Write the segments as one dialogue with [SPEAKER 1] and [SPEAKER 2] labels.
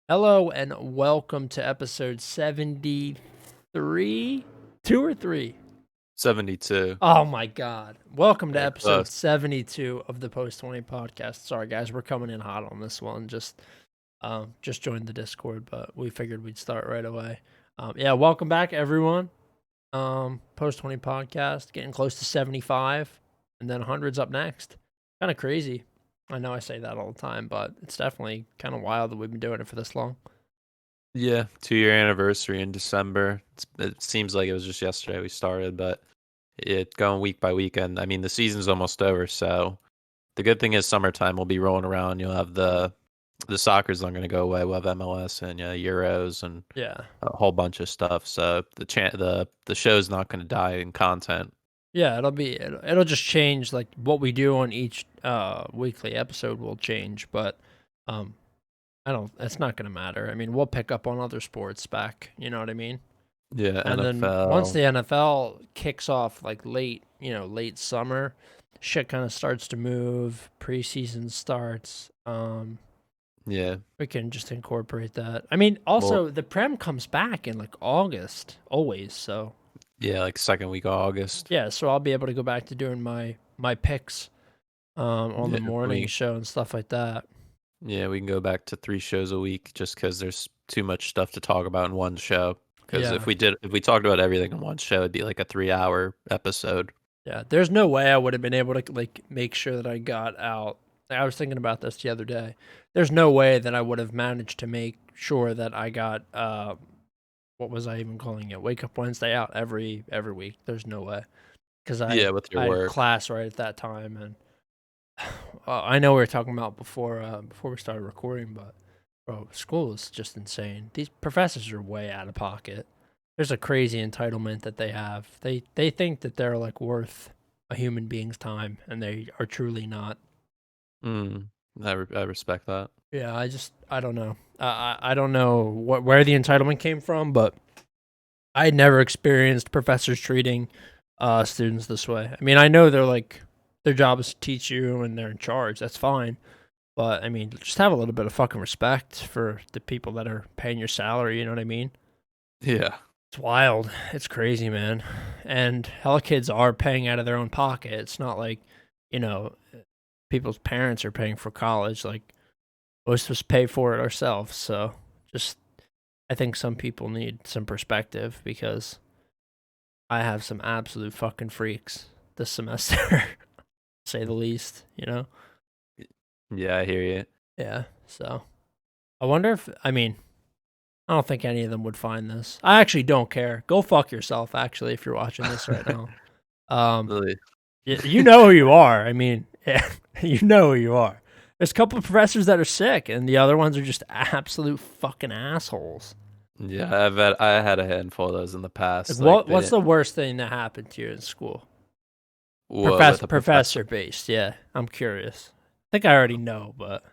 [SPEAKER 1] Hello and welcome to episode 73? 2 or 3?
[SPEAKER 2] 72.
[SPEAKER 1] Oh my god. Welcome to
[SPEAKER 2] Very
[SPEAKER 1] episode
[SPEAKER 2] close.
[SPEAKER 1] 72 of the Post 20 podcast. Sorry guys, we're coming in hot on this one. Just joined the Discord, but we figured we'd start right away. Welcome back everyone. Post 20 podcast, getting close to 75 and then 100's up next. Kind of crazy. I know I say that all the time, but it's definitely kind of wild that we've been doing it for this long.
[SPEAKER 2] Yeah, 2-year anniversary in December. It seems like it was just yesterday we started, but it going week by weekend. I mean, the season's almost over, so the good thing is summertime will be rolling around. You'll have the soccer's not going to go away. We'll have MLS and Euros and
[SPEAKER 1] Yeah.
[SPEAKER 2] a whole bunch of stuff. So the show's not going to die in content.
[SPEAKER 1] Yeah, it'll just change, like what we do on each weekly episode will change, but it's not gonna matter. I mean, we'll pick up on other sports back, you know what I mean?
[SPEAKER 2] Yeah,
[SPEAKER 1] And then once the
[SPEAKER 2] NFL.
[SPEAKER 1] NFL kicks off like late summer, shit kind of starts to move, preseason starts.
[SPEAKER 2] Yeah.
[SPEAKER 1] We can just incorporate that. I mean,
[SPEAKER 2] Well,
[SPEAKER 1] also the Prem comes back in like August always, so
[SPEAKER 2] yeah, like second week of August.
[SPEAKER 1] yeah, so I'll be able to go back to doing my picks on the
[SPEAKER 2] Yeah,
[SPEAKER 1] morning show and stuff like that.
[SPEAKER 2] Yeah, we can go back to 3 shows a week just because there's too much stuff to talk about in one show. Because
[SPEAKER 1] Yeah,
[SPEAKER 2] if we talked about everything in one show, it'd be like a 3-hour episode.
[SPEAKER 1] yeah. There's no way I would have been able to like make sure that I got out. I was thinking about this the other day. There's no way that I would have managed to make sure that I got what was I even calling it? Wake Up Wednesday out every week. There's no way because
[SPEAKER 2] Yeah, with your
[SPEAKER 1] I had
[SPEAKER 2] work.
[SPEAKER 1] class right at that time, and I know we were talking about before we started recording, but bro, school is just insane. These professors are way out of pocket. There's a crazy entitlement that they have. They think that they're like worth a human being's time, and they are truly not.
[SPEAKER 2] I respect that.
[SPEAKER 1] Yeah, I don't know. I don't know where the entitlement came from, but I never experienced professors treating students this way. I mean, I know they're like their job is to teach you and they're in charge. That's fine. But I mean, just have a little bit of fucking respect for the people that are paying your salary, you know what I mean?
[SPEAKER 2] Yeah.
[SPEAKER 1] It's wild. It's crazy, man. And hella kids are paying out of their own pocket. It's not like, you know, people's parents are paying for college. Like most of us pay for it ourselves. So just I think some people need some perspective because I have some absolute fucking freaks this semester, say the least, you know?
[SPEAKER 2] Yeah, I hear you.
[SPEAKER 1] Yeah. So I wonder if, I mean, I don't think any of them would find this. I actually don't care. Go fuck yourself, actually, if you're watching this right now.
[SPEAKER 2] Really.
[SPEAKER 1] You know who you are. I mean, yeah, you know who you are. There's a couple of professors that are sick, and the other ones are just absolute fucking assholes.
[SPEAKER 2] Yeah, I had a handful of those in the past.
[SPEAKER 1] Like,
[SPEAKER 2] Like
[SPEAKER 1] what's the worst thing that happened to you in school?
[SPEAKER 2] with a
[SPEAKER 1] Professor based, yeah. I'm curious. I think I already know, but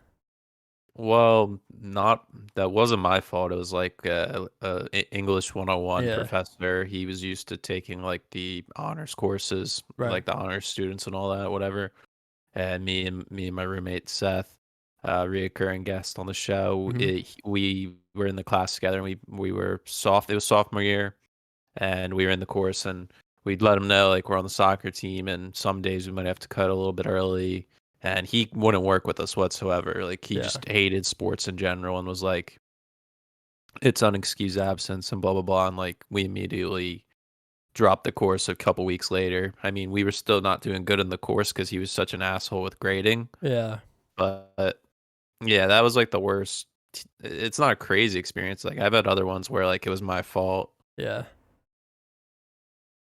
[SPEAKER 2] Well, not that wasn't my fault. It was like English 101
[SPEAKER 1] yeah,
[SPEAKER 2] professor. He was used to taking like the honors courses,
[SPEAKER 1] right.
[SPEAKER 2] like the honors students and all that, whatever. And me and my roommate Seth, reoccurring guest on the show,
[SPEAKER 1] Mhm.
[SPEAKER 2] we were in the class together, and we were It was sophomore year, and we were in the course, and we'd let him know like we're on the soccer team, and some days we might have to cut a little bit early. And he wouldn't work with us whatsoever. Like he
[SPEAKER 1] Yeah,
[SPEAKER 2] just hated sports in general and was like, it's unexcused absence and blah blah blah. And like we immediately dropped the course a couple weeks later. I mean, we were still not doing good in the course because he was such an asshole with grading.
[SPEAKER 1] yeah,
[SPEAKER 2] But yeah, that was like the worst. It's not a crazy experience. Like I've had other ones where like it was my fault.
[SPEAKER 1] yeah.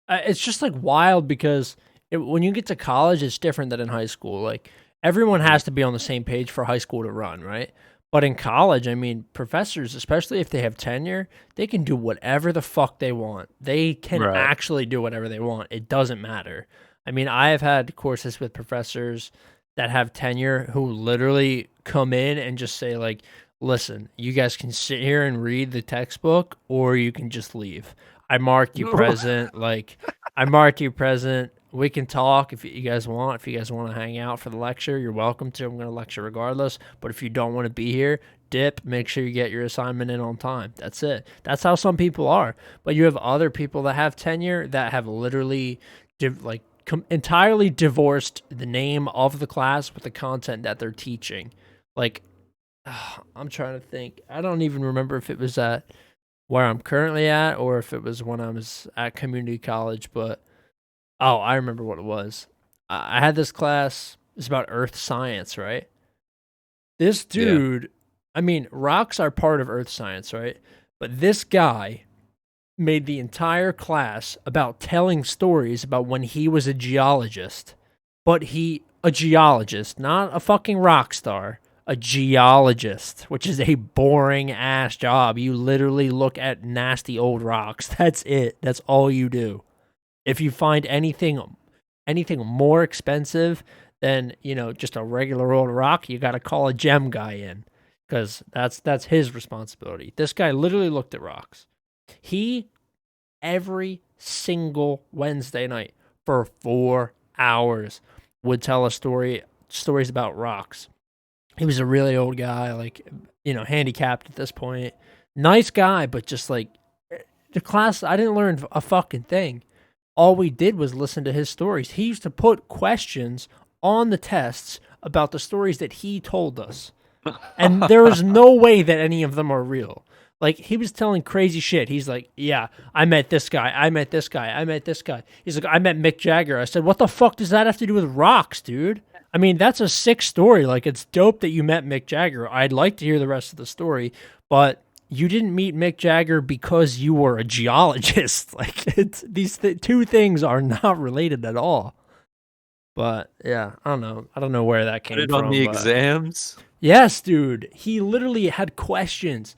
[SPEAKER 1] It's just like wild because when you get to college, it's different than in high school. Like everyone
[SPEAKER 2] Mhm.
[SPEAKER 1] has to be on the same page for high school to run, right? But in college, I mean, professors, especially if they have tenure, they can do whatever the fuck they want. They can
[SPEAKER 2] Right.
[SPEAKER 1] actually do whatever they want. It doesn't matter. I mean, I have had courses with professors that have tenure who literally come in and just say, like, listen, you guys can sit here and read the textbook or you can just leave. I marked you present. Like, I marked you present. We can talk if you guys want. If you guys want to hang out for the lecture, you're welcome to. I'm going to lecture regardless. But if you don't want to be here, dip, make sure you get your assignment in on time. That's it. That's how some people are. But you have other people that have tenure that have literally entirely divorced the name of the class with the content that they're teaching. Like, I'm trying to think. I don't even remember if it was at where I'm currently at or if it was when I was at community college, but I remember what it was. I had this class. It's about earth science, right? This
[SPEAKER 2] Yeah.
[SPEAKER 1] dude, I mean, rocks are part of earth science, right? But this guy made the entire class about telling stories about when he was a geologist. But a geologist, not a fucking rock star, a geologist, which is a boring ass job. You literally look at nasty old rocks. That's it. That's all you do. If you find anything more expensive than, just a regular old rock, you got to call a gem guy in because that's his responsibility. This guy literally looked at rocks. He every single Wednesday night for 4 hours would tell stories about rocks. He was a really old guy, like, handicapped at this point. Nice guy, but just like the class, I didn't learn a fucking thing. All we did was listen to his stories. He used to put questions on the tests about the stories that he told us. And there is no way that any of them are real. Like, he was telling crazy shit. He's like, yeah, I met this guy. I met this guy. I met this guy. He's like, I met Mick Jagger. I said, what the fuck does that have to do with rocks, dude? I mean, that's a sick story. Like, it's dope that you met Mick Jagger. I'd like to hear the rest of the story, but you didn't meet Mick Jagger because you were a geologist. Like, these two things are not related at all. But yeah, I don't know. I don't know where that came
[SPEAKER 2] Put it
[SPEAKER 1] from.
[SPEAKER 2] on the
[SPEAKER 1] but
[SPEAKER 2] exams.
[SPEAKER 1] yes, dude. He literally had questions.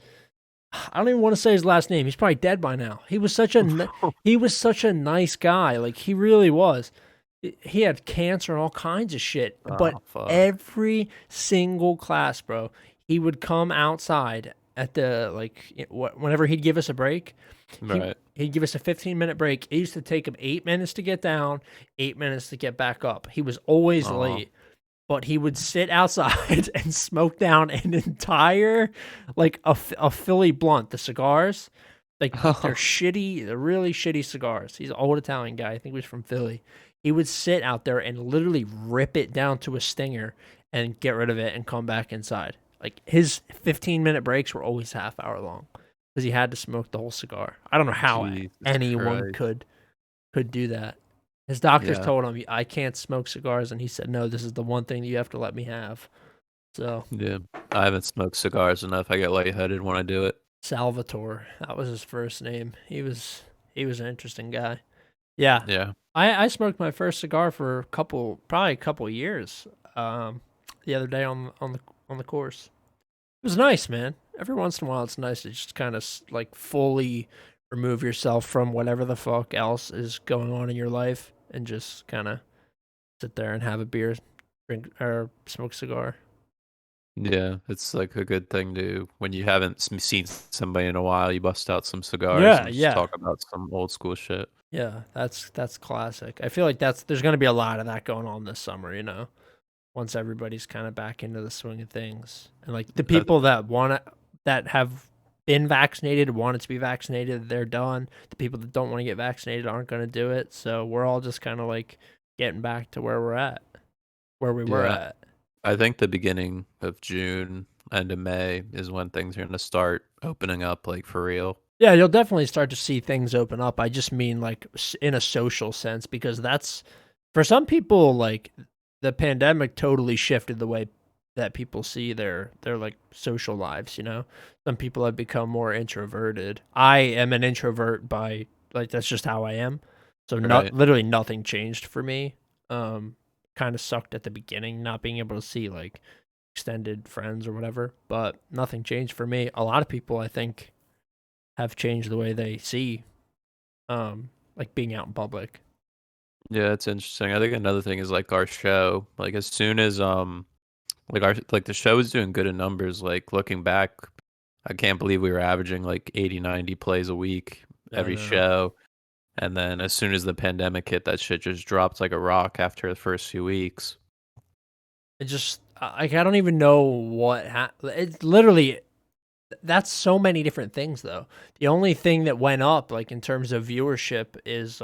[SPEAKER 1] I don't even want to say his last name. He's probably dead by now. He was such a nice guy. Like, he really was. He had cancer and all kinds of shit. But
[SPEAKER 2] Fuck.
[SPEAKER 1] every single class, bro, he would come outside at the whenever he'd give us a break.
[SPEAKER 2] Right.
[SPEAKER 1] He'd give us a 15-minute break. It used to take him 8 minutes to get down, 8 minutes to get back up. He was always late. But he would sit outside and smoke down an entire, like, a Philly blunt, the cigars. Like, they're really shitty cigars. He's an old Italian guy. I think he was from Philly. He would sit out there and literally rip it down to a stinger and get rid of it and come back inside. Like, his 15-minute breaks were always half hour long because he had to smoke the whole cigar. I don't know how anyone could do that. His doctors told him, I can't smoke cigars, and he said, no, this is the one thing you have to let me have. So
[SPEAKER 2] yeah, I haven't smoked cigars enough. I get lightheaded when I do it.
[SPEAKER 1] Salvatore, that was his first name. He was an interesting guy. Yeah.
[SPEAKER 2] Yeah.
[SPEAKER 1] I smoked my first cigar for probably a couple years. The other day on the course. It was nice, man. Every once in a while, it's nice to just kind of like fully remove yourself from whatever the fuck else is going on in your life and just kind of sit there and have a beer, drink, or smoke a cigar.
[SPEAKER 2] Yeah, it's like a good thing to when you haven't seen somebody in a while. You bust out some cigars and just talk about some old school shit.
[SPEAKER 1] Yeah, that's classic. I feel like there's going to be a lot of that going on this summer. Once everybody's kind of back into the swing of things, and like the people that have been vaccinated, wanted to be vaccinated, they're done. The people that don't want to get vaccinated aren't going to do it. So we're all just kind of like getting back to where we were at.
[SPEAKER 2] I think the beginning of June, end of May is when things are going to start opening up, like for real.
[SPEAKER 1] Yeah, you'll definitely start to see things open up. I just mean like in a social sense, because that's for some people, like the pandemic totally shifted the way that people see their like social lives. Some people have become more introverted. I am an introvert by like that's just how I am. So literally nothing changed for me. Kind of sucked at the beginning not being able to see like extended friends or whatever, but nothing changed for me. A lot of people, I think, have changed the way they see like being out in public.
[SPEAKER 2] Yeah, it's interesting. I think another thing is like our show. Like as soon as like the show is doing good in numbers, like looking back, I can't believe we were averaging like 80, 90 plays a week every show. And then as soon as the pandemic hit, that shit just dropped like a rock after the first few weeks.
[SPEAKER 1] It just like I don't even know what happened. It literally That's so many different things though. The only thing that went up like in terms of viewership is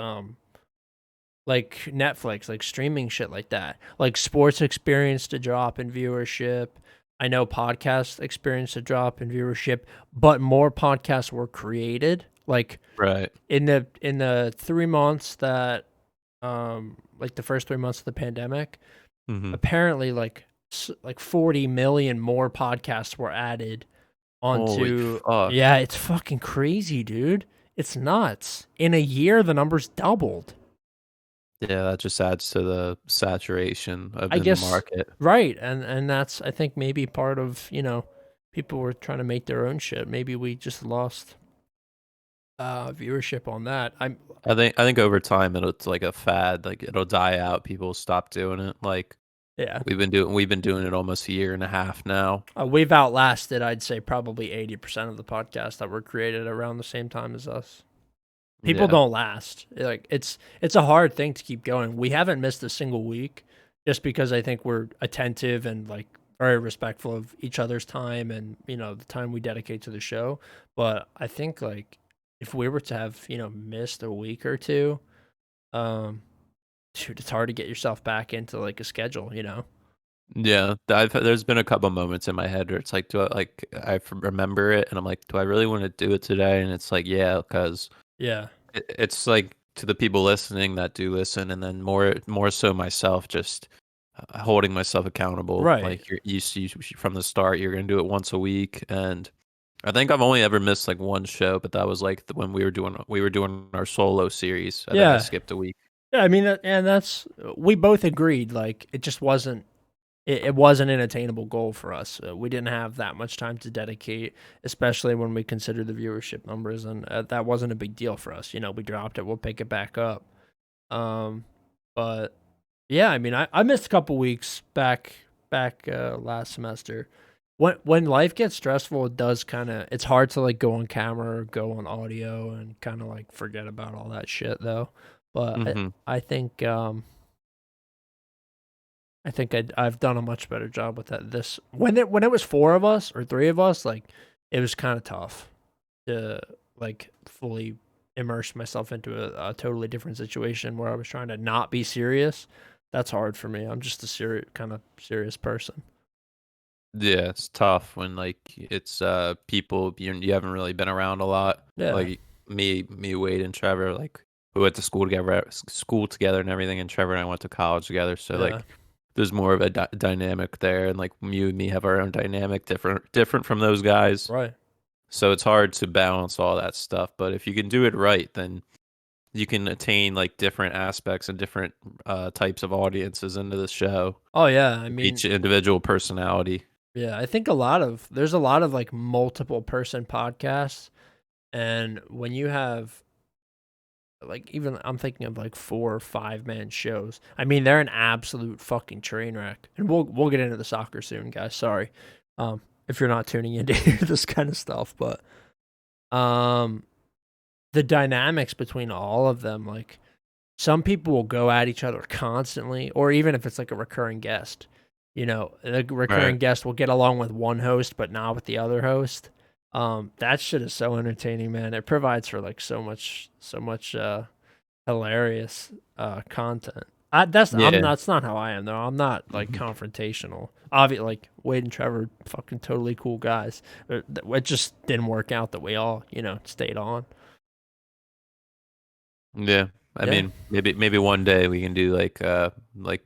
[SPEAKER 1] like Netflix, like streaming shit like that. Like sports experienced a drop in viewership. I know podcasts experienced a drop in viewership, but more podcasts were created. Like
[SPEAKER 2] Right.
[SPEAKER 1] in the 3 months that like the first 3 months of the pandemic,
[SPEAKER 2] Hmm.
[SPEAKER 1] apparently like 40 million more podcasts were added
[SPEAKER 2] Holy
[SPEAKER 1] onto.
[SPEAKER 2] fuck.
[SPEAKER 1] Yeah, it's fucking crazy, dude. It's nuts. In a year the numbers doubled.
[SPEAKER 2] Yeah, that just adds to the saturation of
[SPEAKER 1] I
[SPEAKER 2] in the
[SPEAKER 1] guess
[SPEAKER 2] market.
[SPEAKER 1] right, and that's I think maybe part of people were trying to make their own shit. Maybe we just lost viewership on that.
[SPEAKER 2] I think over time it's like a fad, like it'll die out. People stop doing it. Like
[SPEAKER 1] Yeah.
[SPEAKER 2] we've been doing it almost a year and a half now.
[SPEAKER 1] We've outlasted, I'd say, probably 80% of the podcasts that were created around the same time as us. People
[SPEAKER 2] Yeah.
[SPEAKER 1] don't last. Like it's a hard thing to keep going. We haven't missed a single week just because I think we're attentive and like very respectful of each other's time and the time we dedicate to the show. But I think like if we were to have, missed a week or two, um shoot, it's hard to get yourself back into like a schedule.
[SPEAKER 2] Yeah, there's been a couple moments in my head where it's like, remember it, and I'm like, do I really want to do it today? And it's like, yeah, because
[SPEAKER 1] Yeah.
[SPEAKER 2] it's like to the people listening that do listen, and then more so myself, just holding myself accountable.
[SPEAKER 1] Right.
[SPEAKER 2] Like you from the start, you're gonna do it once a week, and I think I've only ever missed like one show, but that was like when we were doing our solo series. I think I
[SPEAKER 1] Yeah.
[SPEAKER 2] skipped a week.
[SPEAKER 1] Yeah, I mean and that's we both agreed like it just wasn't it was an attainable goal for us. We didn't have that much time to dedicate, especially when we consider the viewership numbers, and that wasn't a big deal for us. We dropped it. We'll pick it back up. Um, but yeah, I mean, I missed a couple weeks back last semester. When life gets stressful, it does it's hard to like go on camera or go on audio and kind of like forget about all that shit though. But
[SPEAKER 2] Hmm.
[SPEAKER 1] I think I've done a much better job with that. This when it was four of us or three of us, like it was kind of tough to like fully immerse myself into a totally different situation where I was trying to not be serious. That's hard for me. I'm just a serious kind of serious person.
[SPEAKER 2] Yeah, it's tough when like it's people you haven't really been around a lot.
[SPEAKER 1] Yeah,
[SPEAKER 2] Like me, Wade, and Trevor. Like we went to school together and everything. And Trevor and I went to college together. So
[SPEAKER 1] yeah,
[SPEAKER 2] like there's more of a dynamic there, and like you and me have our own dynamic, different from those guys.
[SPEAKER 1] right.
[SPEAKER 2] So it's hard to balance all that stuff. But if you can do it right, then you can attain like different aspects and different types of audiences into the show.
[SPEAKER 1] Oh yeah, I mean,
[SPEAKER 2] Each individual personality.
[SPEAKER 1] yeah, I think there's a lot of like multiple person podcasts, and when you have like even I'm thinking of like 4 or 5 man shows. I mean, they're an absolute fucking train wreck. And we'll get into the soccer soon, guys. Sorry. If you're not tuning into this kind of stuff, but um the dynamics between all of them, like some people will go at each other constantly, or even if it's like a recurring guest. The recurring
[SPEAKER 2] Right.
[SPEAKER 1] guest will get along with one host but not with the other host. That shit is so entertaining, man. It provides for like so much hilarious content.
[SPEAKER 2] Yeah.
[SPEAKER 1] That's not how I am though. I'm not like confrontational. Obviously, like Wade and Trevor, fucking totally cool guys. It just didn't work out that we all stayed on.
[SPEAKER 2] Yeah. I
[SPEAKER 1] Yeah,
[SPEAKER 2] mean, maybe one day we can do like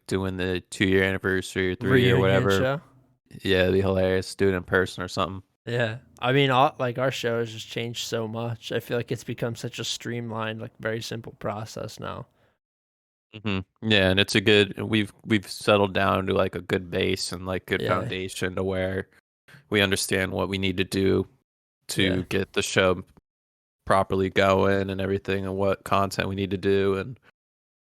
[SPEAKER 2] doing the 2 year anniversary or 3 year
[SPEAKER 1] reunion
[SPEAKER 2] whatever.
[SPEAKER 1] show.
[SPEAKER 2] Yeah, it'd be hilarious. Do it in person or something.
[SPEAKER 1] Yeah, I mean, like our show has just changed so much. I feel like it's become such a streamlined, like very simple process now.
[SPEAKER 2] Yeah, and it's a good. We've settled down to like a good base and like good
[SPEAKER 1] Yeah,
[SPEAKER 2] foundation to where we understand what we need to do
[SPEAKER 1] yeah,
[SPEAKER 2] to get the show properly going and everything, and what content we need to do. And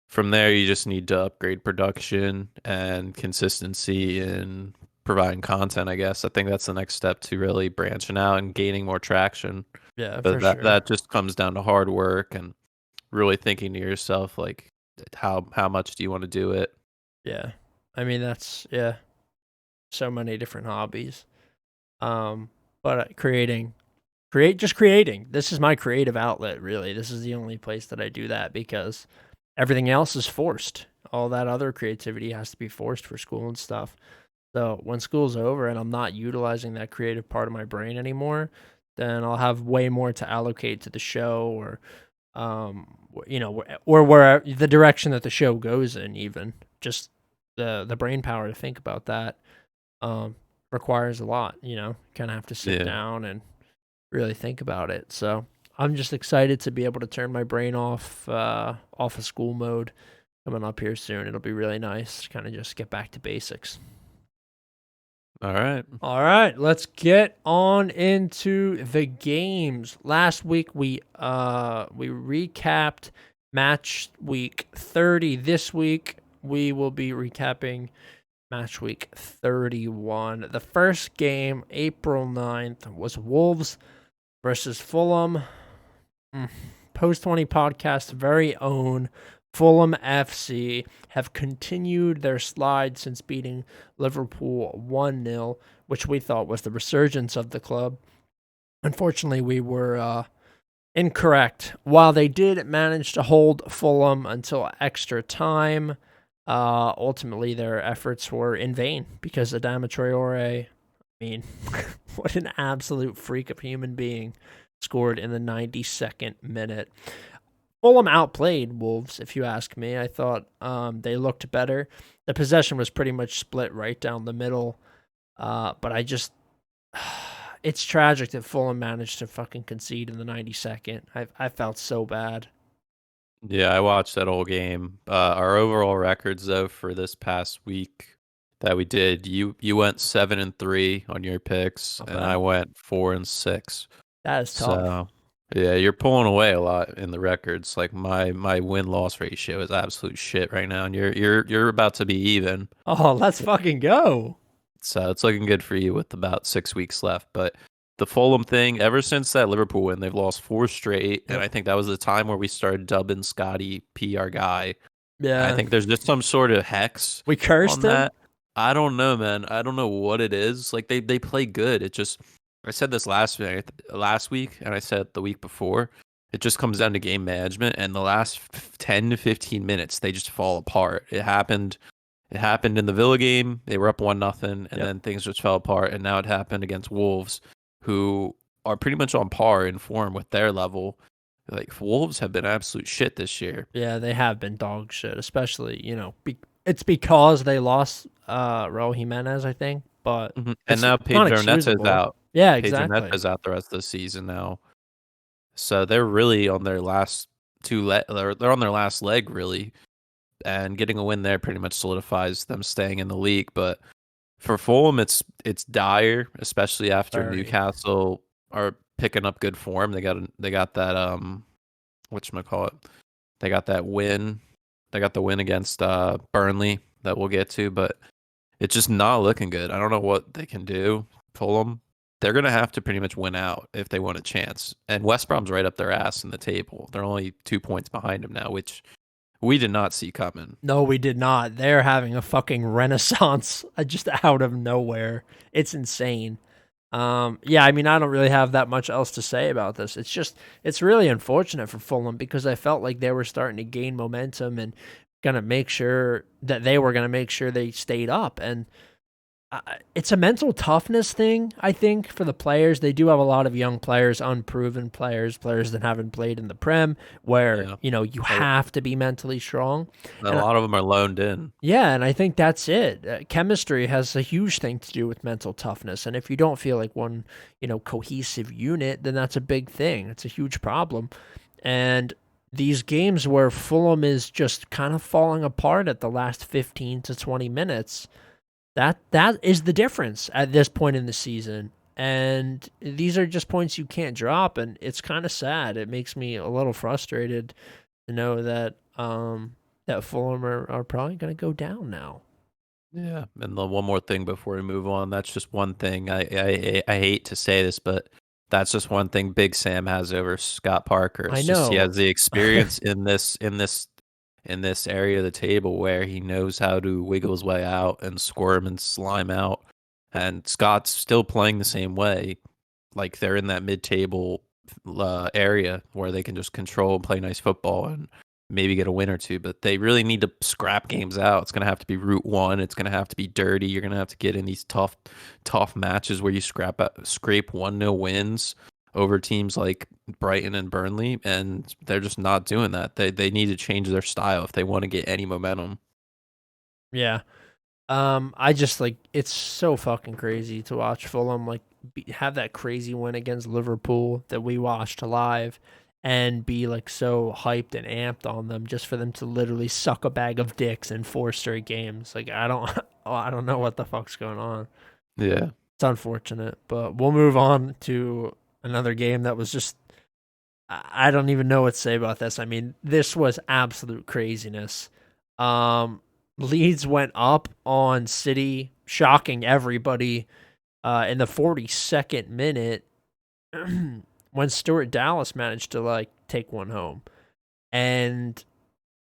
[SPEAKER 2] from there, you just need to upgrade production and consistency in providing content. I guess I think that's the next step to really branching out and gaining more traction.
[SPEAKER 1] yeah,
[SPEAKER 2] But
[SPEAKER 1] for
[SPEAKER 2] that
[SPEAKER 1] sure.
[SPEAKER 2] that just comes down to hard work and really thinking to yourself like how much do you want to do it.
[SPEAKER 1] Yeah, I mean that's so many different hobbies. Um, but creating. This is my creative outlet, really. This is the only place that I do that because everything else is forced. All that other creativity has to be forced for school and stuff. So when school's over and I'm not utilizing that creative part of my brain anymore, then I'll have way more to allocate to the show or or where the direction that the show goes in. Even just the brain power to think about that requires a lot. Kind of have to sit
[SPEAKER 2] Yeah.
[SPEAKER 1] down and really think about it. So I'm just excited to be able to turn my brain off of school mode coming up here soon. It'll be really nice to kind of just get back to basics.
[SPEAKER 2] All right.
[SPEAKER 1] All right, let's get on into the games. Last week we recapped match week 30. This week we will be recapping match week 31. The first game, April 9th, was Wolves versus Fulham. Post 20 podcast very own Fulham FC have continued their slide since beating Liverpool 1-0, which we thought was the resurgence of the club. Unfortunately, we were incorrect. While they did manage to hold Fulham until extra time, ultimately their efforts were in vain because Adama Traore, what an absolute freak of a human being, scored in the 92nd minute. Fulham outplayed Wolves, if you ask me. I thought they looked better. The possession was pretty much split right down the middle. But it's tragic that Fulham managed to fucking concede in the 92nd. I felt so bad.
[SPEAKER 2] Yeah, I watched that whole game. Our overall records, though, for this past week that we did, you went 7-3 on your picks,
[SPEAKER 1] Not
[SPEAKER 2] and
[SPEAKER 1] bad.
[SPEAKER 2] I went 4-6.
[SPEAKER 1] That is tough.
[SPEAKER 2] So yeah, you're pulling away a lot in the records. Like my win-loss ratio is absolute shit right now, and you're about to be even.
[SPEAKER 1] Oh, let's fucking go.
[SPEAKER 2] So it's looking good for you with about 6 weeks left. But the Fulham thing, ever since that Liverpool win, they've lost 4 straight, and I think that was the time where we started dubbing Scotty P our guy. I
[SPEAKER 1] Yeah.
[SPEAKER 2] think there's just some sort of hex
[SPEAKER 1] We cursed
[SPEAKER 2] on
[SPEAKER 1] him?
[SPEAKER 2] that. I don't know, man. I don't know what it is. Like they play good. It just I said this last week, and I said the week before. It just comes down to game management, and the last 10 to 15 minutes they just fall apart. It happened. It happened in the Villa game. They were up 1-0, and then things just fell apart. And now it happened against Wolves, who are pretty much on par in form with their level. Like Wolves have been absolute shit this year.
[SPEAKER 1] Yeah, they have been dog shit, especially, it's because they lost Raul Jimenez, I think, but
[SPEAKER 2] And
[SPEAKER 1] it's
[SPEAKER 2] now
[SPEAKER 1] not
[SPEAKER 2] Pedro Neto is
[SPEAKER 1] excusable.
[SPEAKER 2] out.
[SPEAKER 1] Yeah,
[SPEAKER 2] Pedro
[SPEAKER 1] exactly.
[SPEAKER 2] Neto's out the rest of the season now. So they're really on their last they're on their last leg, really. And getting a win there pretty much solidifies them staying in the league. But for Fulham, it's dire, especially after
[SPEAKER 1] Very.
[SPEAKER 2] Newcastle are picking up good form. They got that whatchamacallit. They got that win. They got the win against Burnley that we'll get to, but it's just not looking good. I don't know what they can do. Fulham, they're gonna have to pretty much win out if they want a chance. And West Brom's right up their ass in the table. They're only 2 points behind them now, which we did not see coming.
[SPEAKER 1] No, we did not. They're having a fucking renaissance just out of nowhere. It's insane. Yeah, I don't really have that much else to say about this. It's really unfortunate for Fulham because I felt like they were starting to gain momentum and gonna make sure that they were gonna make sure they stayed up. And it's a mental toughness thing, I think, for the players. They do have a lot of young players, unproven players that haven't played in the Prem, where,
[SPEAKER 2] Yeah.
[SPEAKER 1] you have to be mentally strong.
[SPEAKER 2] A lot of them are loaned in.
[SPEAKER 1] Yeah, and I think that's it. Chemistry has a huge thing to do with mental toughness. And if you don't feel like one, cohesive unit, then that's a big thing. It's a huge problem. And these games where Fulham is just kind of falling apart at the last 15 to 20 minutes, that is the difference at this point in the season. And these are just points you can't drop, and it's kind of sad. It makes me a little frustrated to know that that Fulham are probably going to go down now.
[SPEAKER 2] Yeah, and the one more thing before we move on. That's just one thing. I hate to say this, but that's just one thing Big Sam has over Scott Parker.
[SPEAKER 1] I
[SPEAKER 2] It's just he
[SPEAKER 1] know.
[SPEAKER 2] has the experience in this area of the table where he knows how to wiggle his way out and squirm and slime out. And Scott's still playing the same way. like they're in that mid-table area where they can just control and play nice football and maybe get a win or two. But they really need to scrap games out. It's going to have to be Route 1. It's going to have to be dirty. You're going to have to get in these tough matches where you scrape 1-0 wins over teams like Brighton and Burnley, and they're just not doing that. They need to change their style if they want to get any momentum.
[SPEAKER 1] Yeah. I just like it's so fucking crazy to watch Fulham like have that crazy win against Liverpool that we watched live and be like so hyped and amped on them just for them to literally suck a bag of dicks in 4 straight games. Like I don't know what the fuck's going on.
[SPEAKER 2] Yeah.
[SPEAKER 1] It's unfortunate, but we'll move on to another game that was just I don't even know what to say about this. I mean, this was absolute craziness. Leeds went up on City, shocking everybody in the 42nd minute when Stuart Dallas managed to like take one home. And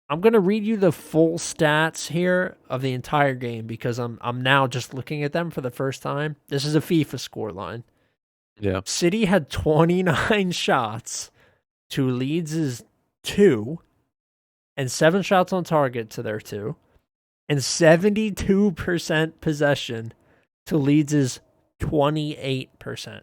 [SPEAKER 1] I'm gonna read you the full stats here of the entire game because I'm now just looking at them for the first time. This is a FIFA scoreline.
[SPEAKER 2] Yeah.
[SPEAKER 1] City had 29 shots to Leeds' 2 and 7 shots on target to their 2. And 72% possession to Leeds' 28%.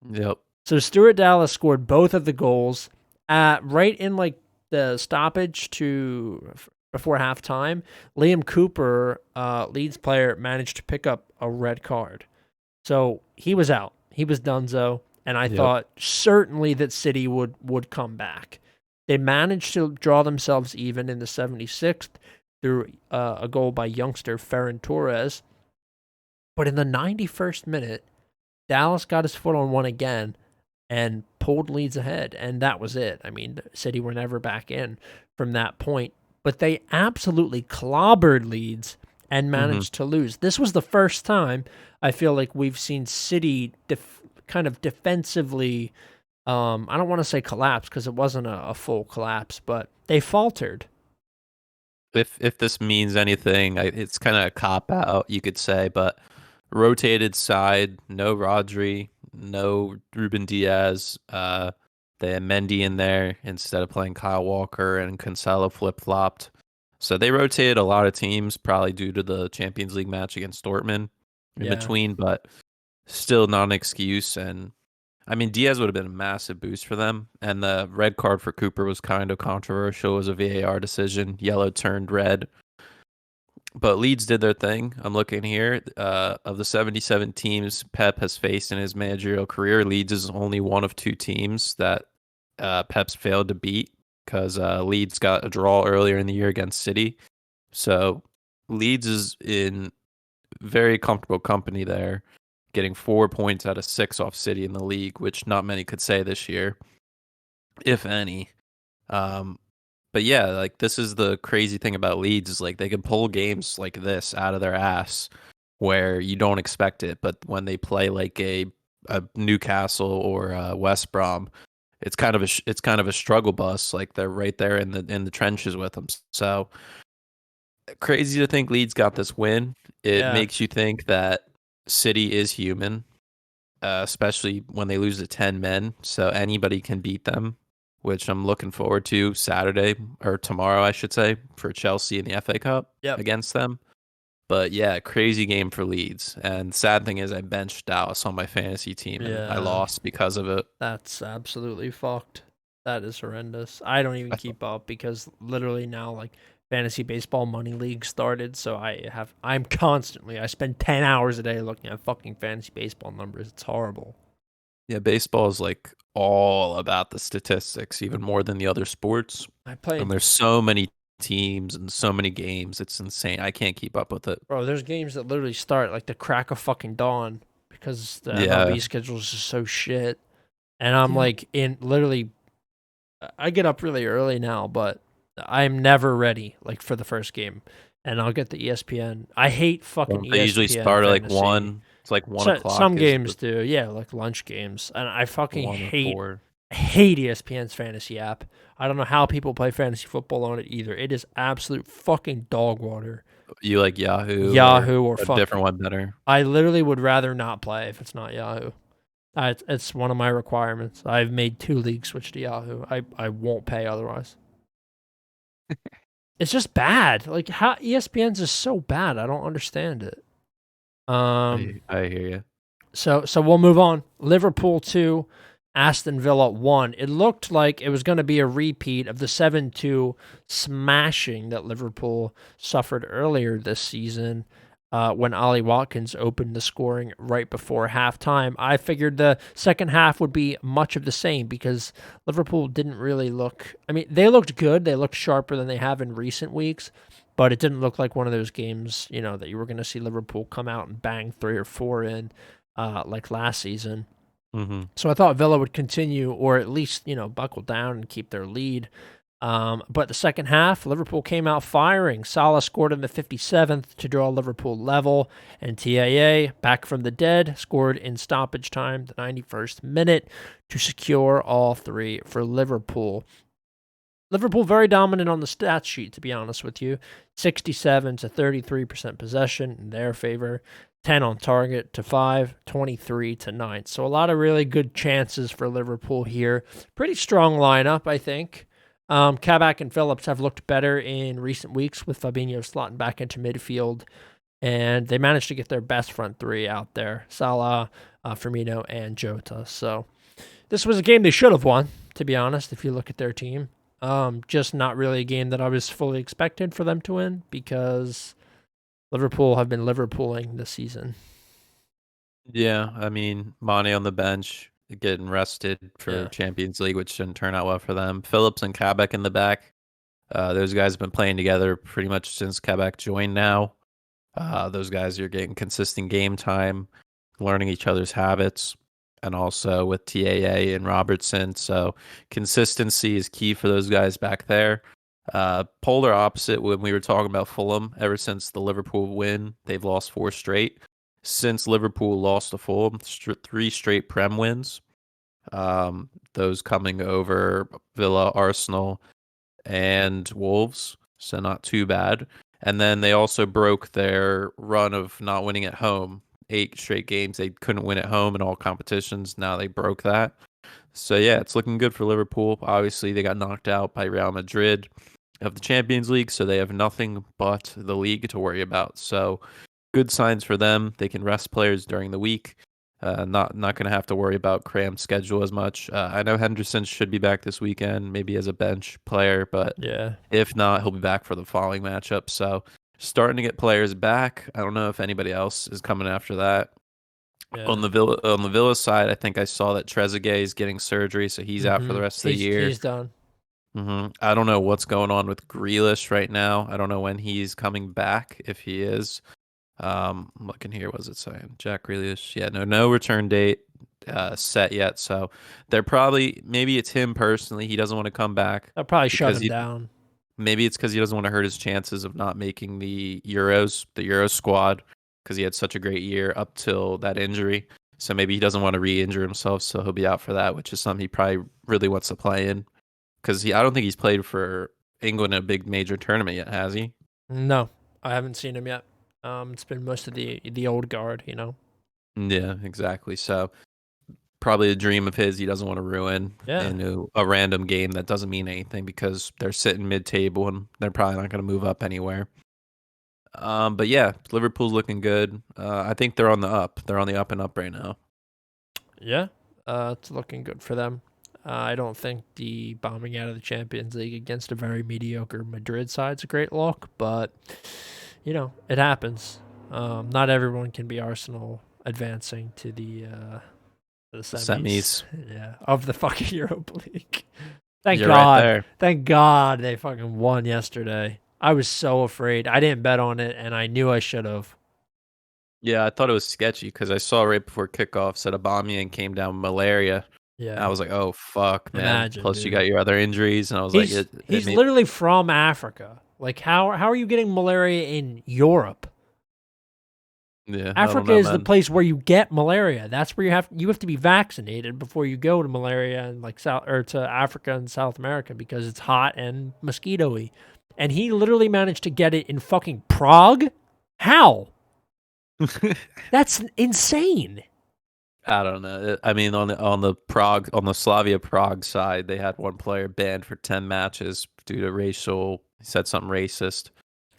[SPEAKER 2] Yep.
[SPEAKER 1] So Stuart Dallas scored both of the goals right in like the stoppage before halftime. Liam Cooper, Leeds player, managed to pick up a red card. So he was out. He was donezo. And I thought certainly that City would come back. They managed to draw themselves even in the 76th. Through a goal by youngster Ferran Torres. But in the 91st minute, Dallas got his foot on one again and pulled Leeds ahead, and that was it. I mean, City were never back in from that point, but they absolutely clobbered Leeds and managed to lose. This was the first time I feel like we've seen City kind of defensively, I don't want to say collapse because it wasn't a full collapse, but they faltered.
[SPEAKER 2] If this means anything, it's kind of a cop out, you could say, but rotated side, no Rodri, no Ruben Diaz. They had Mendy in there instead of playing Kyle Walker, and Cancelo flip-flopped. So they rotated a lot of teams, probably due to the Champions League match against Dortmund in between, but still not an excuse. And I mean, Diaz would have been a massive boost for them. And the red card for Cooper was kind of controversial. It was a VAR decision. Yellow turned red. But Leeds did their thing. I'm looking here. Of the 77 teams Pep has faced in his managerial career, Leeds is only one of 2 teams that Pep's failed to beat because Leeds got a draw earlier in the year against City. So Leeds is in very comfortable company there, getting 4 points out of 6 off City in the league, which not many could say this year, if any. But yeah, like this is the crazy thing about Leeds is like they can pull games like this out of their ass where you don't expect it, but when they play like a Newcastle or a West Brom, it's kind of a struggle bus. Like they're right there in the trenches with them. So crazy to think Leeds got this win. It makes you think that City is human, especially when they lose to 10 men. So anybody can beat them, which I'm looking forward to Saturday or tomorrow, I should say, for Chelsea in the FA Cup against them. But yeah, crazy game for Leeds. And sad thing is I benched Dallas on my fantasy team and I lost because of it.
[SPEAKER 1] That's absolutely fucked. That is horrendous. I don't even keep up because literally now like fantasy baseball money league started, so I spend 10 hours a day looking at fucking fantasy baseball numbers. It's horrible.
[SPEAKER 2] Yeah, baseball is like all about the statistics, even more than the other sports. And there's so many teams and so many games. It's insane. I can't keep up with it.
[SPEAKER 1] Bro, there's games that literally start like the crack of fucking dawn because the MLB schedule is just so shit. And I'm like I get up really early now, but I'm never ready like for the first game, and I'll get the ESPN. I hate fucking ESPN.
[SPEAKER 2] They usually start at like 1. It's like 1 o'clock.
[SPEAKER 1] Some games do, yeah, like lunch games, and I fucking hate ESPN's fantasy app. I don't know how people play fantasy football on it either. It is absolute fucking dog water.
[SPEAKER 2] You like Yahoo?
[SPEAKER 1] Yahoo or
[SPEAKER 2] a different one better?
[SPEAKER 1] I literally would rather not play if it's not Yahoo. It's one of my requirements. I've made 2 leagues switch to Yahoo. I won't pay otherwise. It's just bad. Like how ESPN's is so bad. I don't understand it.
[SPEAKER 2] I hear you.
[SPEAKER 1] So we'll move on. Liverpool 2, Aston Villa 1. It looked like it was going to be a repeat of the 7-2 smashing that Liverpool suffered earlier this season when Ollie Watkins opened the scoring right before halftime. I figured the second half would be much of the same because Liverpool didn't really look. I mean, they looked good. They looked sharper than they have in recent weeks. But it didn't look like one of those games, that you were going to see Liverpool come out and bang 3 or 4 in like last season.
[SPEAKER 2] Mm-hmm.
[SPEAKER 1] So I thought Villa would continue or at least, buckle down and keep their lead. But the second half, Liverpool came out firing. Salah scored in the 57th to draw Liverpool level, and TAA, back from the dead, scored in stoppage time, the 91st minute, to secure all 3 for Liverpool. Liverpool very dominant on the stat sheet, to be honest with you. 67 to 33% possession in their favor. 10 on target to 5, 23 to 9. So a lot of really good chances for Liverpool here. Pretty strong lineup, I think. Kabak and Phillips have looked better in recent weeks with Fabinho slotting back into midfield. And they managed to get their best front 3 out there. Salah, Firmino, and Jota. So this was a game they should have won, to be honest, if you look at their team. Just not really a game that I was fully expected for them to win because Liverpool have been Liverpooling this season.
[SPEAKER 2] Yeah, I mean, Mane on the bench, getting rested for Champions League, which didn't turn out well for them. Phillips and Kabak in the back. Those guys have been playing together pretty much since Kabak joined now. Those guys are getting consistent game time, learning each other's habits, and also with TAA and Robertson. So consistency is key for those guys back there. Polar opposite when we were talking about Fulham. Ever since the Liverpool win, they've lost 4 straight. Since Liverpool lost to Fulham, 3 straight Prem wins. Those coming over Villa, Arsenal, and Wolves. So not too bad. And then they also broke their run of not winning at home. 8 straight games they couldn't win at home in all competitions. Now they broke that. So yeah, it's looking good for Liverpool. Obviously, they got knocked out by Real Madrid of the Champions League, so they have nothing but the league to worry about. So good signs for them. They can rest players during the week. Not going to have to worry about crammed schedule as much. I know Henderson should be back this weekend, maybe as a bench player, but if not, he'll be back for the following matchup. So starting to get players back. I don't know if anybody else is coming after that. Yeah. On the Villa side, I think I saw that Trezeguet is getting surgery, so he's out for the rest of the year.
[SPEAKER 1] He's done.
[SPEAKER 2] I don't know what's going on with Grealish right now. I don't know when he's coming back, if he is. I'm looking here. What was it saying? Jack Grealish. Yeah, no return date set yet. So they're probably, maybe it's him personally. He doesn't want to come back.
[SPEAKER 1] They'll probably shut him down.
[SPEAKER 2] Maybe it's because he doesn't want to hurt his chances of not making the Euro squad because he had such a great year up till that injury. So maybe he doesn't want to re-injure himself, so he'll be out for that, which is something he probably really wants to play in. Because I don't think he's played for England in a big major tournament yet, has he?
[SPEAKER 1] No, I haven't seen him yet. It's been most of the old guard,
[SPEAKER 2] Yeah, exactly. So probably a dream of his he doesn't want to ruin into a random game that doesn't mean anything because they're sitting mid-table and they're probably not going to move up anywhere. But yeah, Liverpool's looking good. I think they're on the up. They're on the up and up right now.
[SPEAKER 1] Yeah, it's looking good for them. I don't think the bombing out of the Champions League against a very mediocre Madrid side is a great look, but it happens. Not everyone can be Arsenal advancing to the semis. Of the fucking Europa League. Thank God. Right, thank God they fucking won yesterday. I was so afraid. I didn't bet on it, and I knew I should have.
[SPEAKER 2] Yeah, I thought it was sketchy because I saw right before kickoff said Aubameyang came down with malaria. Yeah, I was like, "Oh fuck, man!"
[SPEAKER 1] Imagine,
[SPEAKER 2] plus,
[SPEAKER 1] dude.
[SPEAKER 2] You got your other injuries, and I was
[SPEAKER 1] he's literally from Africa. Like, how are you getting malaria in Europe?
[SPEAKER 2] Yeah,
[SPEAKER 1] Africa is the place where you get malaria. That's where you have to be vaccinated before you go to malaria and to Africa and South America because it's hot and mosquito-y. And he literally managed to get it in fucking Prague. How? That's insane.
[SPEAKER 2] I don't know. I mean, on the Slavia Prague side, they had one player banned for 10 matches due to racial. He said something racist.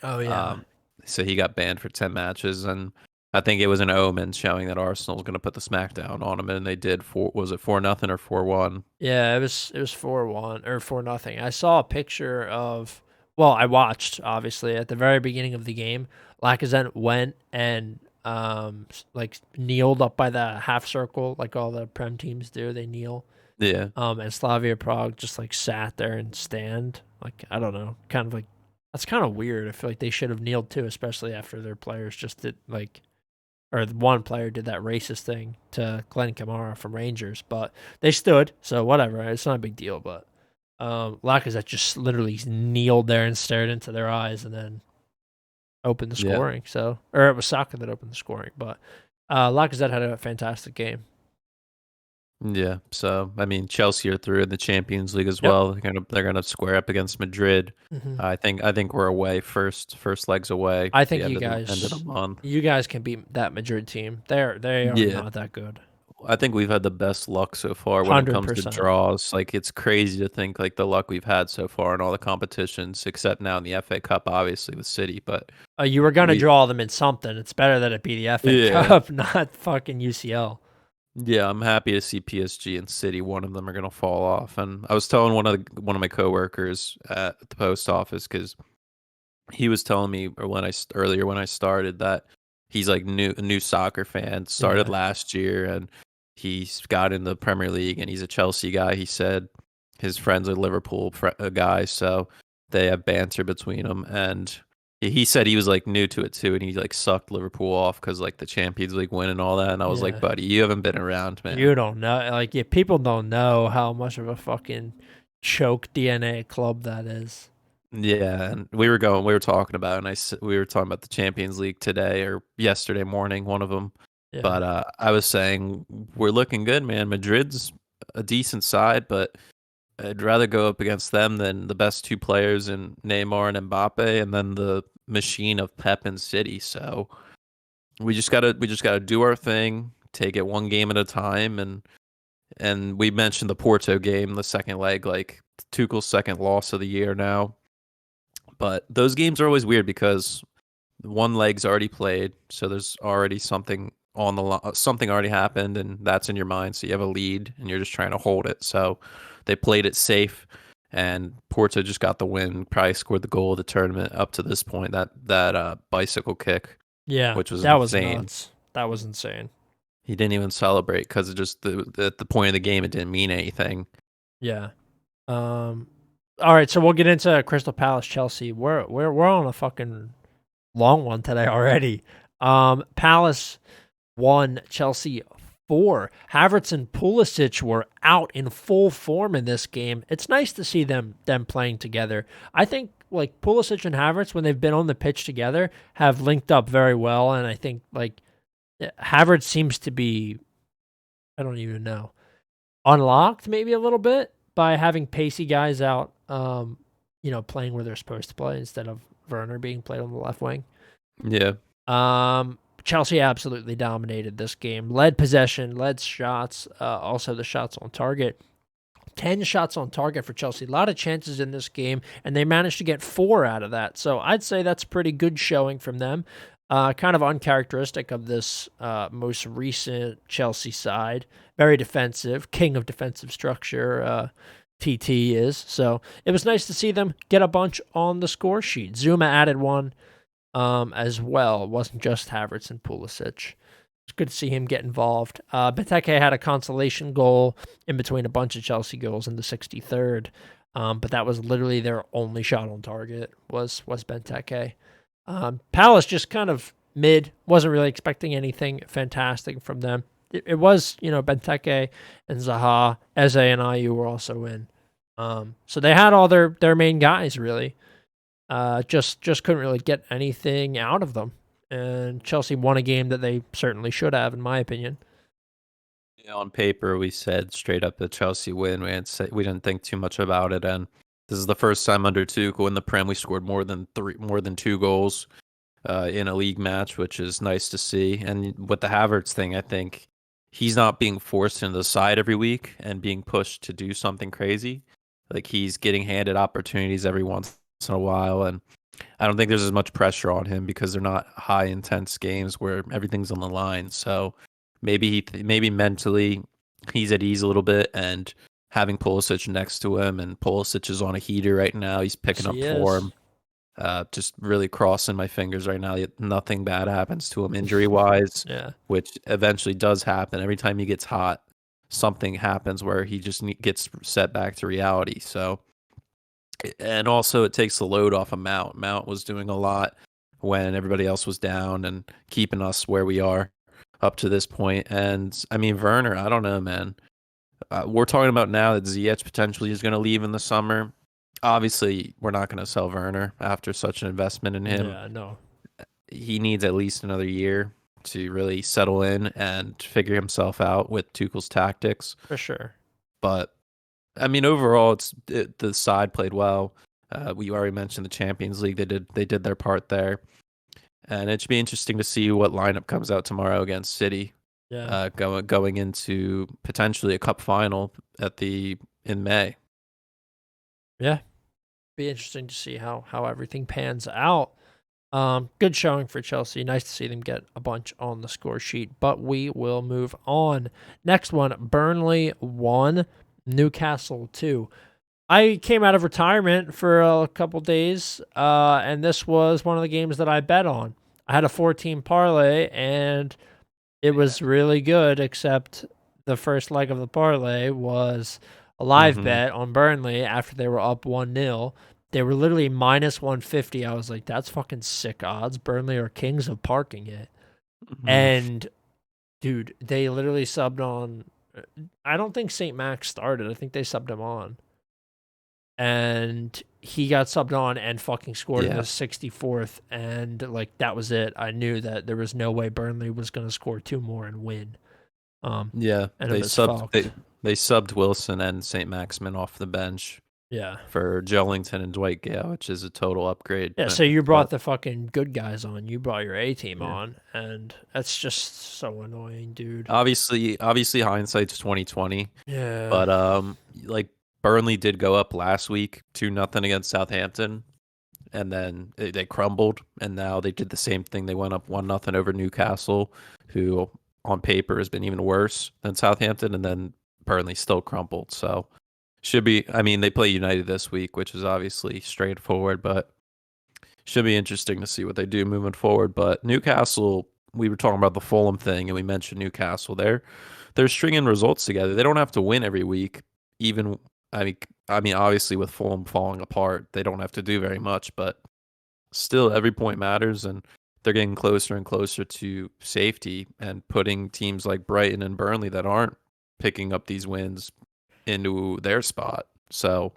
[SPEAKER 1] Oh yeah.
[SPEAKER 2] Um, so he got banned for 10 matches, and I think it was an omen showing that Arsenal was going to put the smackdown on him, and they did. Was it 4-0 or 4-1?
[SPEAKER 1] Yeah, it was 4-1 or 4-0. I saw a picture of well, I watched obviously at the very beginning of the game. Lacazette went and like kneeled up by the half circle like all the Prem teams do. They kneel.
[SPEAKER 2] Yeah,
[SPEAKER 1] And Slavia Prague just like sat there and stand. Like I don't know, kind of like that's kind of weird. I feel like they should have kneeled too, especially after their players just did like or one player did that racist thing to Glenn Kamara from Rangers, but they stood, so whatever. It's not a big deal. But Lacazette just literally kneeled there and stared into their eyes, and then opened the
[SPEAKER 2] yeah.
[SPEAKER 1] scoring. So, or it was Saka that opened the scoring, but Lacazette had a fantastic game.
[SPEAKER 2] Yeah, so I mean, Chelsea are through in the Champions League as
[SPEAKER 1] Yep.
[SPEAKER 2] well. They're gonna square up against Madrid.
[SPEAKER 1] hmm
[SPEAKER 2] I think we're away first legs away
[SPEAKER 1] I
[SPEAKER 2] the
[SPEAKER 1] think
[SPEAKER 2] end of the month.
[SPEAKER 1] you guys can beat that Madrid team. They are
[SPEAKER 2] Yeah,
[SPEAKER 1] not that good.
[SPEAKER 2] I think we've had the best luck so far when it
[SPEAKER 1] Hundred
[SPEAKER 2] comes to
[SPEAKER 1] percent.
[SPEAKER 2] draws. Like it's crazy to think like the luck we've had so far in all the competitions, except now in the FA Cup, obviously with City. But
[SPEAKER 1] You were gonna
[SPEAKER 2] we,
[SPEAKER 1] draw them in something. It's better that it be the FA
[SPEAKER 2] yeah,
[SPEAKER 1] Cup, not fucking UCL.
[SPEAKER 2] yeah, I'm happy to see PSG and City. One of them are gonna fall off. And I was telling one of my coworkers at the post office because he was telling me or earlier when I started that he's like a new soccer fan, started
[SPEAKER 1] Yeah,
[SPEAKER 2] last year and he's got in the Premier League and he's a Chelsea guy. He said his friends are Liverpool guys, so they have banter between them. And he said he was like new to it too, and he like sucked Liverpool off because like the Champions League win and all that. And I was like,
[SPEAKER 1] yeah.
[SPEAKER 2] buddy, you haven't been around, man.
[SPEAKER 1] You don't know, like, yeah, people don't know how much of a fucking choke DNA club that is.
[SPEAKER 2] Yeah, and we were talking about, it, and we were talking about the Champions League today or yesterday morning, one of them.
[SPEAKER 1] Yeah,
[SPEAKER 2] But I was saying we're looking good, man. Madrid's a decent side, but I'd rather go up against them than the best two players in Neymar and Mbappe, and then the machine of Pep and City. So we just gotta do our thing, take it one game at a time, and we mentioned the Porto game, the second leg, like Tuchel's second loss of the year now. But those games are always weird because one leg's already played, so there's already something on the something already happened, and that's in your mind. So you have a lead, and you're just trying to hold it. So they played it safe, and Porto just got the win. Probably scored the goal of the tournament up to this point. That bicycle kick,
[SPEAKER 1] yeah,
[SPEAKER 2] which was
[SPEAKER 1] that was
[SPEAKER 2] insane.
[SPEAKER 1] nuts. That was insane.
[SPEAKER 2] He didn't even celebrate because it just at the point of the game it didn't mean anything.
[SPEAKER 1] Yeah. Um. All right, so we'll get into Crystal Palace Chelsea. We're on a fucking long one today already. Palace won, Chelsea 4. Havertz and Pulisic were out in full form in this game. It's nice to see them playing together. I think like Pulisic and Havertz when they've been on the pitch together have linked up very well, and I think like Havertz seems to be I don't even know unlocked maybe a little bit by having pacey guys out, playing where they're supposed to play instead of Werner being played on the left wing.
[SPEAKER 2] Yeah,
[SPEAKER 1] Chelsea absolutely dominated this game. Led possession, led shots, also the shots on target. 10 shots on target for Chelsea. A lot of chances in this game, and they managed to get 4 out of that. So I'd say that's pretty good showing from them. Kind of uncharacteristic of this most recent Chelsea side. Very defensive, king of defensive structure. TT is. So it was nice to see them get a bunch on the score sheet. Zuma added one as well. It wasn't just Havertz and Pulisic. It's good to see him get involved. Benteke had a consolation goal in between a bunch of Chelsea goals in the 63rd, but that was literally their only shot on target was Benteke. Palace just kind of mid. Wasn't really expecting anything fantastic from them. It was, Benteke and Zaha, Eze and Ayew were also in. So they had all their main guys really. Just couldn't really get anything out of them. And Chelsea won a game that they certainly should have, in my opinion.
[SPEAKER 2] yeah. On paper, we said straight up the Chelsea win. We didn't think too much about it, and this is the first time under Tuchel in the Prem we scored more than 2 goals in a league match, which is nice to see. And with the Havertz thing, I think he's not being forced into the side every week and being pushed to do something crazy. Like he's getting handed opportunities every once in a while, and I don't think there's as much pressure on him because they're not high intense games where everything's on the line. So maybe mentally he's at ease a little bit, and having Pulisic next to him, and Pulisic is on a heater right now. He's
[SPEAKER 1] Yes,
[SPEAKER 2] picking up
[SPEAKER 1] he is.
[SPEAKER 2] form. Just really crossing my fingers right now. Nothing bad happens to him injury wise,
[SPEAKER 1] Yeah.
[SPEAKER 2] which eventually does happen. Every time he gets hot, something happens where he just gets set back to reality. So, and also it takes the load off of Mount. Mount was doing a lot when everybody else was down and keeping us where we are up to this point. And I mean, Werner, I don't know, man. We're talking about now that Ziyech potentially is going to leave in the summer. Obviously, we're not going to sell Werner after such an investment in him.
[SPEAKER 1] Yeah, no,
[SPEAKER 2] He needs at least another year to really settle in and figure himself out with Tuchel's tactics.
[SPEAKER 1] for sure.
[SPEAKER 2] But I mean, overall, the side played well. We already mentioned the Champions League; they did their part there, and it should be interesting to see what lineup comes out tomorrow against City.
[SPEAKER 1] Yeah.
[SPEAKER 2] Going into potentially a cup final in May.
[SPEAKER 1] Yeah. Be interesting to see how everything pans out. Good showing for Chelsea. Nice to see them get a bunch on the score sheet, but we will move on. Next one, Burnley 1, Newcastle 2. I came out of retirement for a couple days, and this was one of the games that I bet on. I had a 14 parlay, and it was really good, except the first leg of the parlay was a live
[SPEAKER 2] Mm-hmm.
[SPEAKER 1] bet on Burnley after they were up 1-0. They were literally minus 150. I was like, that's fucking sick odds. Burnley are kings of parking it.
[SPEAKER 2] Mm-hmm.
[SPEAKER 1] And, dude, they literally subbed on. I don't think St. Max started. I think they subbed him on. And he got subbed on and fucking scored in the
[SPEAKER 2] Yeah,
[SPEAKER 1] 64th. And, like, that was it. I knew that there was no way Burnley was going to score two more and win.
[SPEAKER 2] yeah.
[SPEAKER 1] And it
[SPEAKER 2] They
[SPEAKER 1] was
[SPEAKER 2] subbed
[SPEAKER 1] fucked.
[SPEAKER 2] they subbed Wilson and St. Maximin off the bench
[SPEAKER 1] Yeah.
[SPEAKER 2] for Jellington and Dwight Gale, which is a total upgrade.
[SPEAKER 1] Yeah, so you brought
[SPEAKER 2] But
[SPEAKER 1] the fucking good guys on. You brought your A team
[SPEAKER 2] yeah,
[SPEAKER 1] on, and that's just so annoying, dude.
[SPEAKER 2] obviously hindsight's 2020.
[SPEAKER 1] Yeah.
[SPEAKER 2] But like Burnley did go up last week 2-0 against Southampton, and then they crumbled, and now they did the same thing. They went up 1-0 over Newcastle, who on paper has been even worse than Southampton, and then Burnley still crumbled. So should be. I mean, they play United this week, which is obviously straightforward, but should be interesting to see what they do moving forward. But Newcastle, we were talking about the Fulham thing, and we mentioned Newcastle. They're stringing results together. They don't have to win every week. Even I mean, obviously with Fulham falling apart, they don't have to do very much, but still, every point matters, and they're getting closer and closer to safety and putting teams like Brighton and Burnley that aren't picking up these wins into their spot. So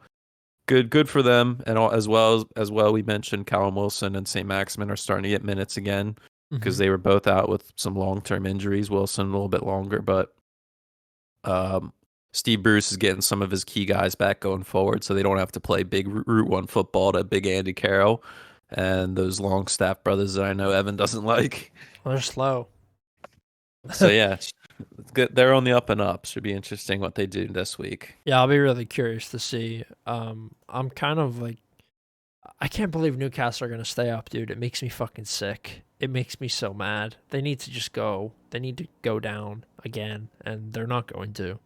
[SPEAKER 2] good for them, and as well we mentioned Callum Wilson and St. Maximin are starting to get minutes again because
[SPEAKER 1] Mm-hmm.
[SPEAKER 2] they were both out with some long-term injuries. Wilson a little bit longer, but um, Steve Bruce is getting some of his key guys back going forward, so they don't have to play big Route One football to big Andy Carroll and those Longstaff brothers that I know Evan doesn't like.
[SPEAKER 1] Well, they're slow.
[SPEAKER 2] So yeah, it's good. They're on the up and up. Should be interesting what they do this week.
[SPEAKER 1] Yeah, I'll be really curious to see. I'm kind of like, I can't believe Newcastle are going to stay up, dude. It makes me fucking sick. It makes me so mad. They need to just go. They need to go down again, and they're not going to.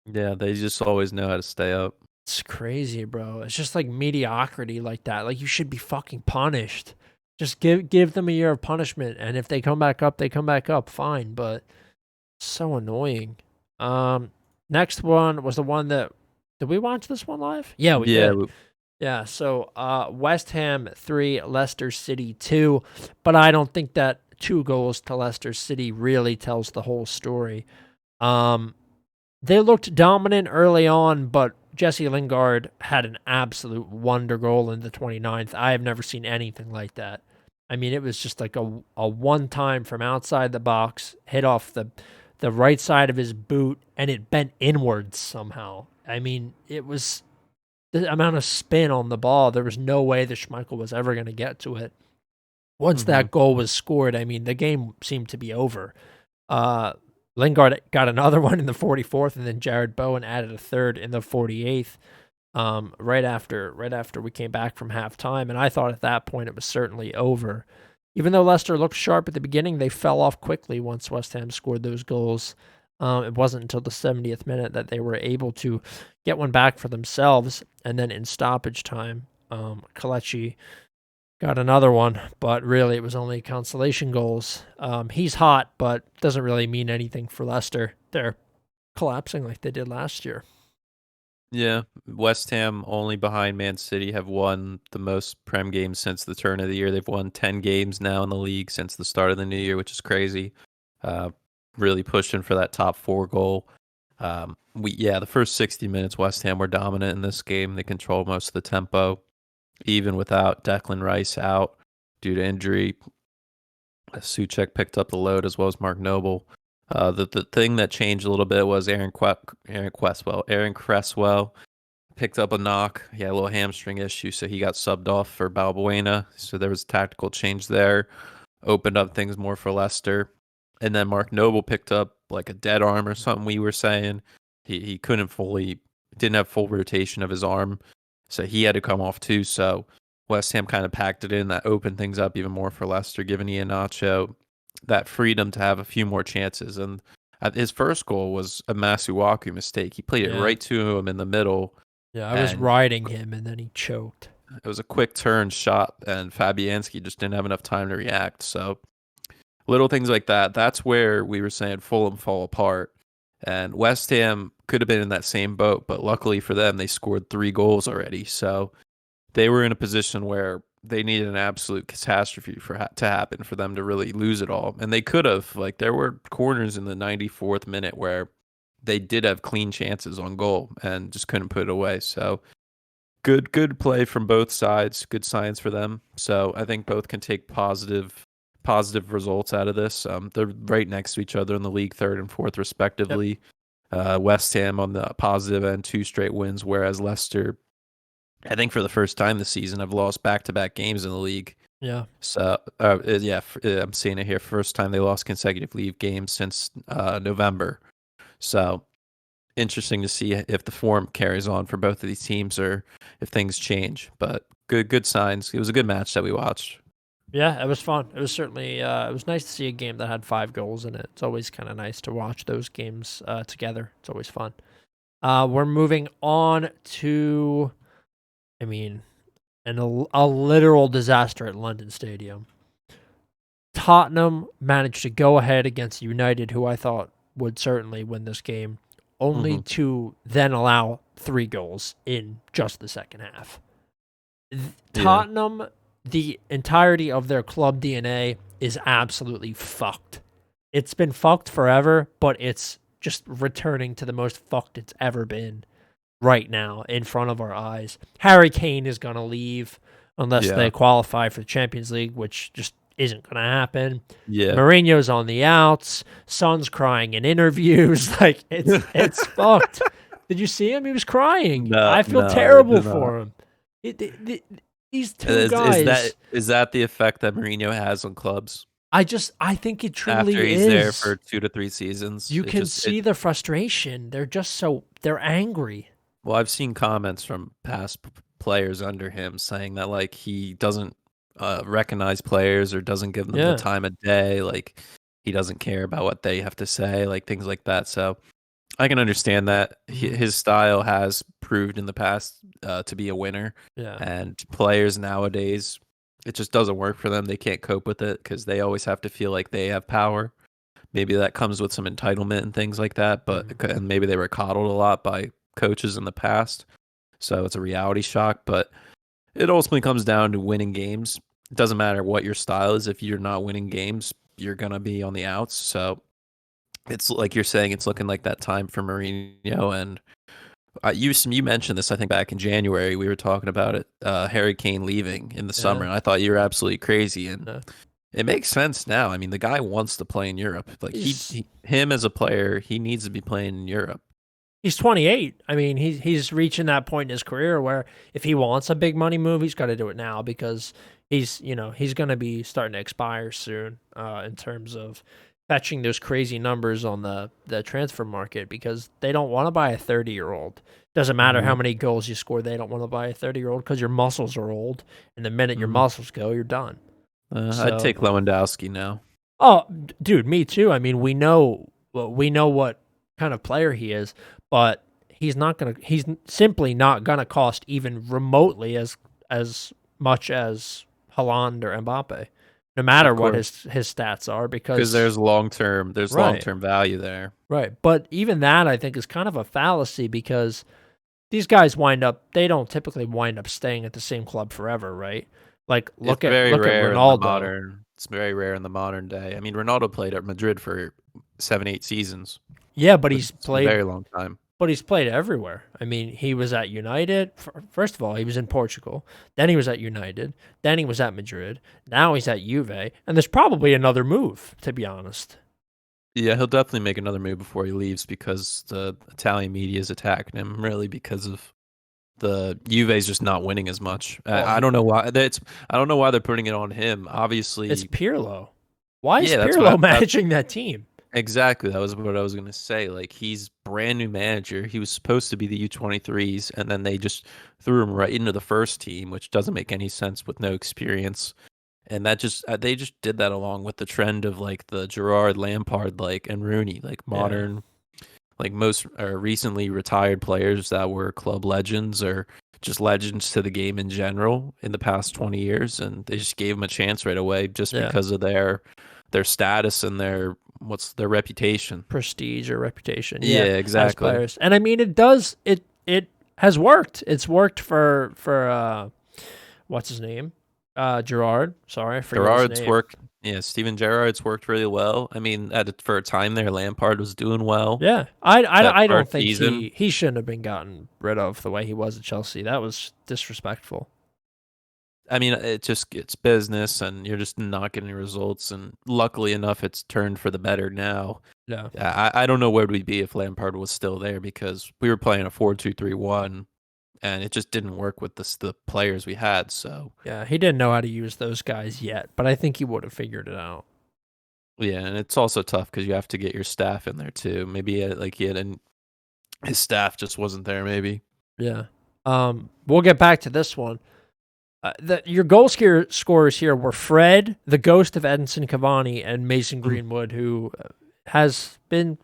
[SPEAKER 2] Yeah, they just always know how to stay up.
[SPEAKER 1] It's crazy, bro. It's just like mediocrity like that. Like you should be fucking punished. Just give them a year of punishment, and if they come back up, they come back up. Fine, but so annoying. Um, Next one was the one that did we watch this one live? Yeah, we
[SPEAKER 2] Yeah,
[SPEAKER 1] did. Yeah, so West Ham 3, Leicester City 2, but I don't think that 2 goals to Leicester City really tells the whole story. Um, they looked dominant early on, but Jesse Lingard had an absolute wonder goal in the 29th. I have never seen anything like that. I mean, it was just like a one time from outside the box, hit off the right side of his boot, and it bent inwards somehow. I mean, it was the amount of spin on the ball. There was no way that Schmeichel was ever going to get to it. Once
[SPEAKER 2] mm-hmm.
[SPEAKER 1] that goal was scored, I mean, the game seemed to be over. Uh, Lingard got another one in the 44th, and then Jared Bowen added a third in the 48th. Right after we came back from halftime, and I thought at that point it was certainly over. Even though Leicester looked sharp at the beginning, they fell off quickly once West Ham scored those goals. It wasn't until the 70th minute that they were able to get one back for themselves, and then in stoppage time, Kelechi got another one, but really it was only consolation goals. He's hot, but doesn't really mean anything for Leicester. They're collapsing like they did last year.
[SPEAKER 2] Yeah, West Ham only behind Man City have won the most Prem games since the turn of the year. They've won 10 games now in the league since the start of the new year, which is crazy. Really pushing for that top 4 goal. The first 60 minutes, West Ham were dominant in this game. They controlled most of the tempo, even without Declan Rice out due to injury. Souček picked up the load as well as Mark Noble. The thing that changed a little bit was Aaron Cresswell picked up a knock. He had a little hamstring issue, so he got subbed off for Balbuena. So there was a tactical change there. Opened up things more for Leicester. And then Mark Noble picked up like a dead arm or something we were saying. He didn't have full rotation of his arm, so he had to come off too. So West Ham kind of packed it in. That opened things up even more for Leicester, giving Iheanacho that freedom to have a few more chances. And his first goal was a Masuaku mistake. He played it right to him in the middle.
[SPEAKER 1] Yeah, I was riding him, and then he choked.
[SPEAKER 2] It was a quick turn shot, and Fabianski just didn't have enough time to react. So little things like that. That's where we were saying Fulham fall apart. And West Ham could have been in that same boat, but luckily for them, they scored 3 goals already. So they were in a position where they needed an absolute catastrophe to happen for them to really lose it all. And they could have. Like, there were corners in the 94th minute where they did have clean chances on goal and just couldn't put it away. So good play from both sides. Good signs for them. So I think both can take positive results out of this. They're right next to each other in the league, 3rd and 4th respectively. Yep. West Ham on the positive end, 2 straight wins, whereas Leicester, I think for the first time this season, have lost back-to-back games in the league.
[SPEAKER 1] Yeah.
[SPEAKER 2] So, I'm seeing it here. First time they lost consecutive league games since November. So, interesting to see if the form carries on for both of these teams or if things change. But good signs. It was a good match that we watched.
[SPEAKER 1] Yeah, it was fun. It was certainly it was nice to see a game that had 5 goals in it. It's always kind of nice to watch those games together. It's always fun. We're moving on to, a literal disaster at London Stadium. Tottenham managed to go ahead against United, who I thought would certainly win this game, only to then allow 3 goals in just the second half. Tottenham, the entirety of their club DNA is absolutely fucked. It's been fucked forever, but it's just returning to the most fucked it's ever been right now in front of our eyes. Harry Kane is going to leave unless they qualify for the Champions League, which just isn't going to happen.
[SPEAKER 2] Yeah.
[SPEAKER 1] Mourinho's on the outs. Son's crying in interviews. Like, it's fucked. Did you see him? He was crying.
[SPEAKER 2] No,
[SPEAKER 1] I feel terrible for him. These two guys.
[SPEAKER 2] Is that the effect that Mourinho has on clubs?
[SPEAKER 1] I think it truly
[SPEAKER 2] After he's there for 2 to 3 seasons.
[SPEAKER 1] You can see the frustration. They're angry.
[SPEAKER 2] Well, I've seen comments from past players under him saying that, like, he doesn't recognize players or doesn't give them the time of day. Like, he doesn't care about what they have to say, like things like that. So I can understand that. His style has proved in the past to be a winner.
[SPEAKER 1] Yeah.
[SPEAKER 2] And players nowadays, it just doesn't work for them. They can't cope with it because they always have to feel like they have power. Maybe that comes with some entitlement and things like that. But and maybe they were coddled a lot by coaches in the past. So it's a reality shock. But it ultimately comes down to winning games. It doesn't matter what your style is. If you're not winning games, you're going to be on the outs. So it's like you're saying, it's looking like that time for Mourinho. And you mentioned this, I think, back in January. We were talking about it, Harry Kane leaving in the summer. And I thought you were absolutely crazy. And it makes sense now. I mean, the guy wants to play in Europe. Like, him as a player, he needs to be playing in Europe.
[SPEAKER 1] He's 28. I mean, he's reaching that point in his career where if he wants a big money move, he's got to do it now because he's going to be starting to expire soon in terms of fetching those crazy numbers on the transfer market because they don't want to buy a 30-year-old. Doesn't matter how
[SPEAKER 2] Mhm.
[SPEAKER 1] many goals you score, they don't want to buy a 30-year-old because your muscles are old, and the minute your
[SPEAKER 2] Mhm.
[SPEAKER 1] muscles go, you're done.
[SPEAKER 2] I'd
[SPEAKER 1] So,
[SPEAKER 2] take Lewandowski now.
[SPEAKER 1] oh, dude, me too. I mean, we know what kind of player he is, but he's simply not gonna cost even remotely as much as Haaland or Mbappe, no matter
[SPEAKER 2] Of
[SPEAKER 1] what
[SPEAKER 2] course,
[SPEAKER 1] his stats are,
[SPEAKER 2] because
[SPEAKER 1] because
[SPEAKER 2] there's long
[SPEAKER 1] right,
[SPEAKER 2] term value there.
[SPEAKER 1] right. But even that I think is kind of a fallacy because these guys they don't typically wind up staying at the same club forever, right? Like
[SPEAKER 2] It's
[SPEAKER 1] look at Ronaldo.
[SPEAKER 2] it's very rare in the modern day. I mean, Ronaldo played at Madrid for 7, 8 seasons,
[SPEAKER 1] Yeah, but
[SPEAKER 2] which is a very long time.
[SPEAKER 1] he's played everywhere. I mean, he was at United. First of all, he was in Portugal. Then he was at United. Then he was at Madrid. Now he's at Juve. And there's probably another move, to be honest.
[SPEAKER 2] Yeah, he'll definitely make another move before he leaves because the Italian media is attacking him really because of the Juve's just not winning as much.
[SPEAKER 1] Well,
[SPEAKER 2] I don't know why I don't know why they're putting it on him.
[SPEAKER 1] it's
[SPEAKER 2] Obviously,
[SPEAKER 1] Pirlo. Why is
[SPEAKER 2] yeah,
[SPEAKER 1] Pirlo managing that team?
[SPEAKER 2] exactly. That was what I was gonna say. Like he's brand new manager. He was supposed to be the U23s, and then they just threw him right into the first team, which doesn't make any sense with no experience. And that just they just did that along with the trend of like the Gerard, Lampard, like and Rooney, like
[SPEAKER 1] Yeah.
[SPEAKER 2] modern, like most recently retired players that were club legends or just legends to the game in general in the past 20 years, and they just gave them a chance right away just
[SPEAKER 1] Yeah.
[SPEAKER 2] because of their status and their reputation.
[SPEAKER 1] Prestige or reputation. Yeah,
[SPEAKER 2] Yeah,
[SPEAKER 1] as
[SPEAKER 2] exactly.
[SPEAKER 1] players. And I mean it has worked. It's worked for what's his name? Gerard. Sorry, I forget his
[SPEAKER 2] Gerard's
[SPEAKER 1] name.
[SPEAKER 2] worked. Yeah, Steven Gerrard's worked really well. I mean, for a time there, Lampard was doing well.
[SPEAKER 1] Yeah,
[SPEAKER 2] That
[SPEAKER 1] I don't
[SPEAKER 2] first
[SPEAKER 1] think
[SPEAKER 2] season,
[SPEAKER 1] he shouldn't have been gotten rid of the way he was at Chelsea. That was disrespectful.
[SPEAKER 2] I mean, it's business, and you're just not getting results. And luckily enough, it's turned for the better now.
[SPEAKER 1] Yeah,
[SPEAKER 2] I don't know where we'd be if Lampard was still there because we were playing a 4-2-3-1, and it just didn't work with the players we had. So
[SPEAKER 1] yeah, he didn't know how to use those guys yet, but I think he would have figured it out.
[SPEAKER 2] yeah, and it's also tough because you have to get your staff in there too. Maybe his staff just wasn't there. Maybe.
[SPEAKER 1] Yeah. We'll get back to this one. Your goal scorers here were Fred, the ghost of Edinson Cavani, and Mason Greenwood, who has been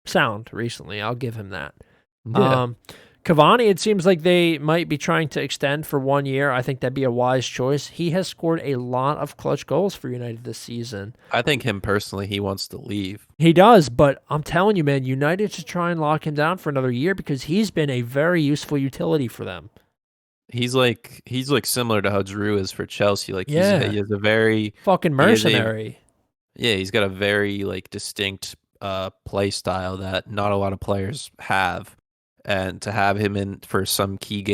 [SPEAKER 1] sound recently. I'll give him that.
[SPEAKER 2] Yeah.
[SPEAKER 1] Cavani, it seems like they might be trying to extend for 1 year. I think that'd be a wise choice. He has scored a lot of clutch goals for United this season.
[SPEAKER 2] I think him personally, he wants to leave.
[SPEAKER 1] He does, but I'm telling you, man, United should try and lock him down for another year because he's been a very useful utility for them.
[SPEAKER 2] He's like similar to how Drew is for Chelsea. Like
[SPEAKER 1] Yeah,
[SPEAKER 2] he has a very
[SPEAKER 1] fucking
[SPEAKER 2] he has a
[SPEAKER 1] mercenary.
[SPEAKER 2] yeah, he's got a very like distinct play style that not a lot of players have. And to have him in for some key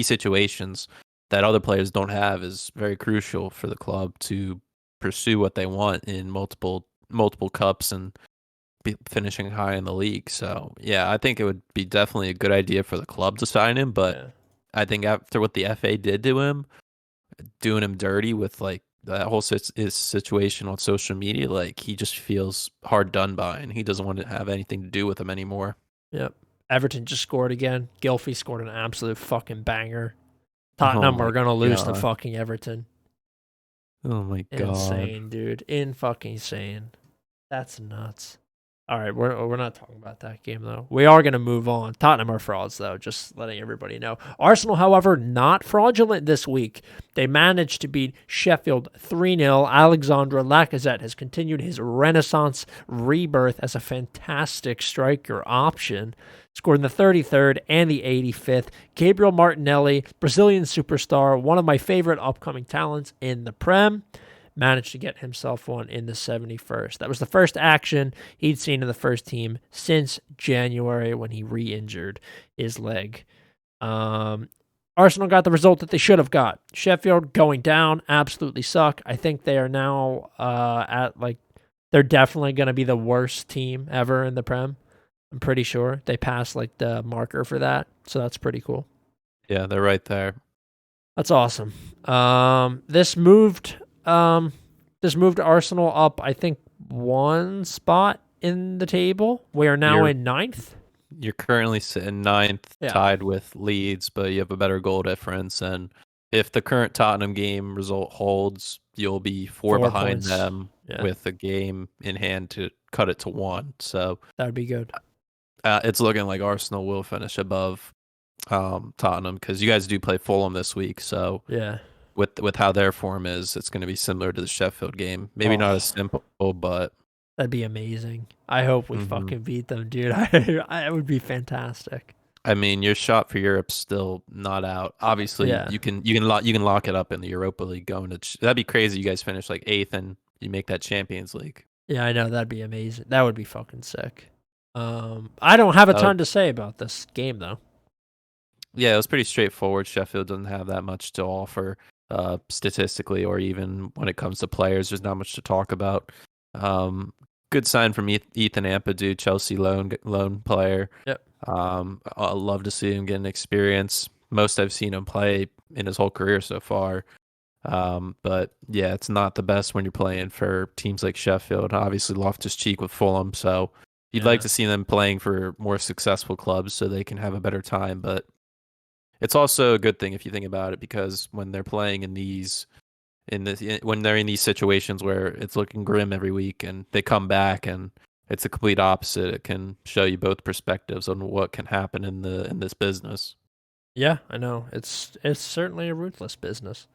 [SPEAKER 2] situations that other players don't have is very crucial for the club to pursue what they want in multiple cups and finishing high in the league. So yeah, I think it would be definitely a good idea for the club to sign him. But
[SPEAKER 1] Yeah.
[SPEAKER 2] I think after what the FA did to him, doing him dirty with like that whole his situation on social media, like he just feels hard done by, and he doesn't want to have anything to do with him anymore.
[SPEAKER 1] Yep. Everton just scored again. Gylfi scored an absolute fucking banger.
[SPEAKER 2] Oh
[SPEAKER 1] Tottenham
[SPEAKER 2] my
[SPEAKER 1] are gonna lose to
[SPEAKER 2] god!
[SPEAKER 1] fucking Everton.
[SPEAKER 2] Oh my god!
[SPEAKER 1] Insane, dude. In fucking insane. That's nuts. All right, we're not talking about that game though. We are going to move on. Tottenham are frauds though, just letting everybody know. Arsenal, however, not fraudulent this week. They managed to beat Sheffield 3-0. Alexandre Lacazette has continued his renaissance rebirth as a fantastic striker option. Scored in the 33rd and the 85th. Gabriel Martinelli, Brazilian superstar, one of my favorite upcoming talents in the Prem, managed to get himself one in the 71st. That was the first action he'd seen in the first team since January when he re-injured his leg. Arsenal got the result that they should have got. Sheffield going down, absolutely suck. I think they are now they're definitely going to be the worst team ever in the Prem. I'm pretty sure they passed like the marker for that, so that's pretty cool.
[SPEAKER 2] Yeah, they're right there.
[SPEAKER 1] That's awesome. This moved Arsenal up, I think, one spot in the table. We are now
[SPEAKER 2] You're
[SPEAKER 1] in ninth.
[SPEAKER 2] you're currently sitting ninth,
[SPEAKER 1] Yeah,
[SPEAKER 2] tied with Leeds, but you have a better goal difference. And if the current Tottenham game result holds, you'll be four
[SPEAKER 1] 4 points.
[SPEAKER 2] behind them
[SPEAKER 1] Yeah,
[SPEAKER 2] with a game in hand to cut it to one. So
[SPEAKER 1] that would be good.
[SPEAKER 2] it's looking like Arsenal will finish above Tottenham because you guys do play Fulham this week. So
[SPEAKER 1] Yeah.
[SPEAKER 2] with how their form is, it's going to be similar to the Sheffield game. Maybe not as
[SPEAKER 1] Oh,
[SPEAKER 2] simple, but
[SPEAKER 1] that'd be amazing. I hope we
[SPEAKER 2] mhm.
[SPEAKER 1] fucking beat them, dude. I it would be fantastic.
[SPEAKER 2] I mean, your shot for Europe's still not out. Obviously,
[SPEAKER 1] Yeah.
[SPEAKER 2] you can lock it up in the Europa League going to that'd be crazy. You guys finish like eighth and you make that Champions League.
[SPEAKER 1] Yeah, I know that'd be amazing. That would be fucking sick. I don't have a
[SPEAKER 2] That would,
[SPEAKER 1] ton to say about this game though.
[SPEAKER 2] yeah, it was pretty straightforward. Sheffield doesn't have that much to offer statistically, or even when it comes to players. There's not much to talk about. Good sign from Ethan Ampadu, Chelsea loan player.
[SPEAKER 1] Yep.
[SPEAKER 2] I love to see him get an experience. Most I've seen him play in his whole career so far. But yeah, it's not the best when you're playing for teams like Sheffield. Obviously, Loftus-Cheek with Fulham, so you'd like
[SPEAKER 1] Yeah.
[SPEAKER 2] to see them playing for more successful clubs so they can have a better time. But it's also a good thing if you think about it, because when they're playing when they're in these situations where it's looking grim every week and they come back and it's a complete opposite, it can show you both perspectives on what can happen in this business.
[SPEAKER 1] Yeah, I know. It's certainly a ruthless business.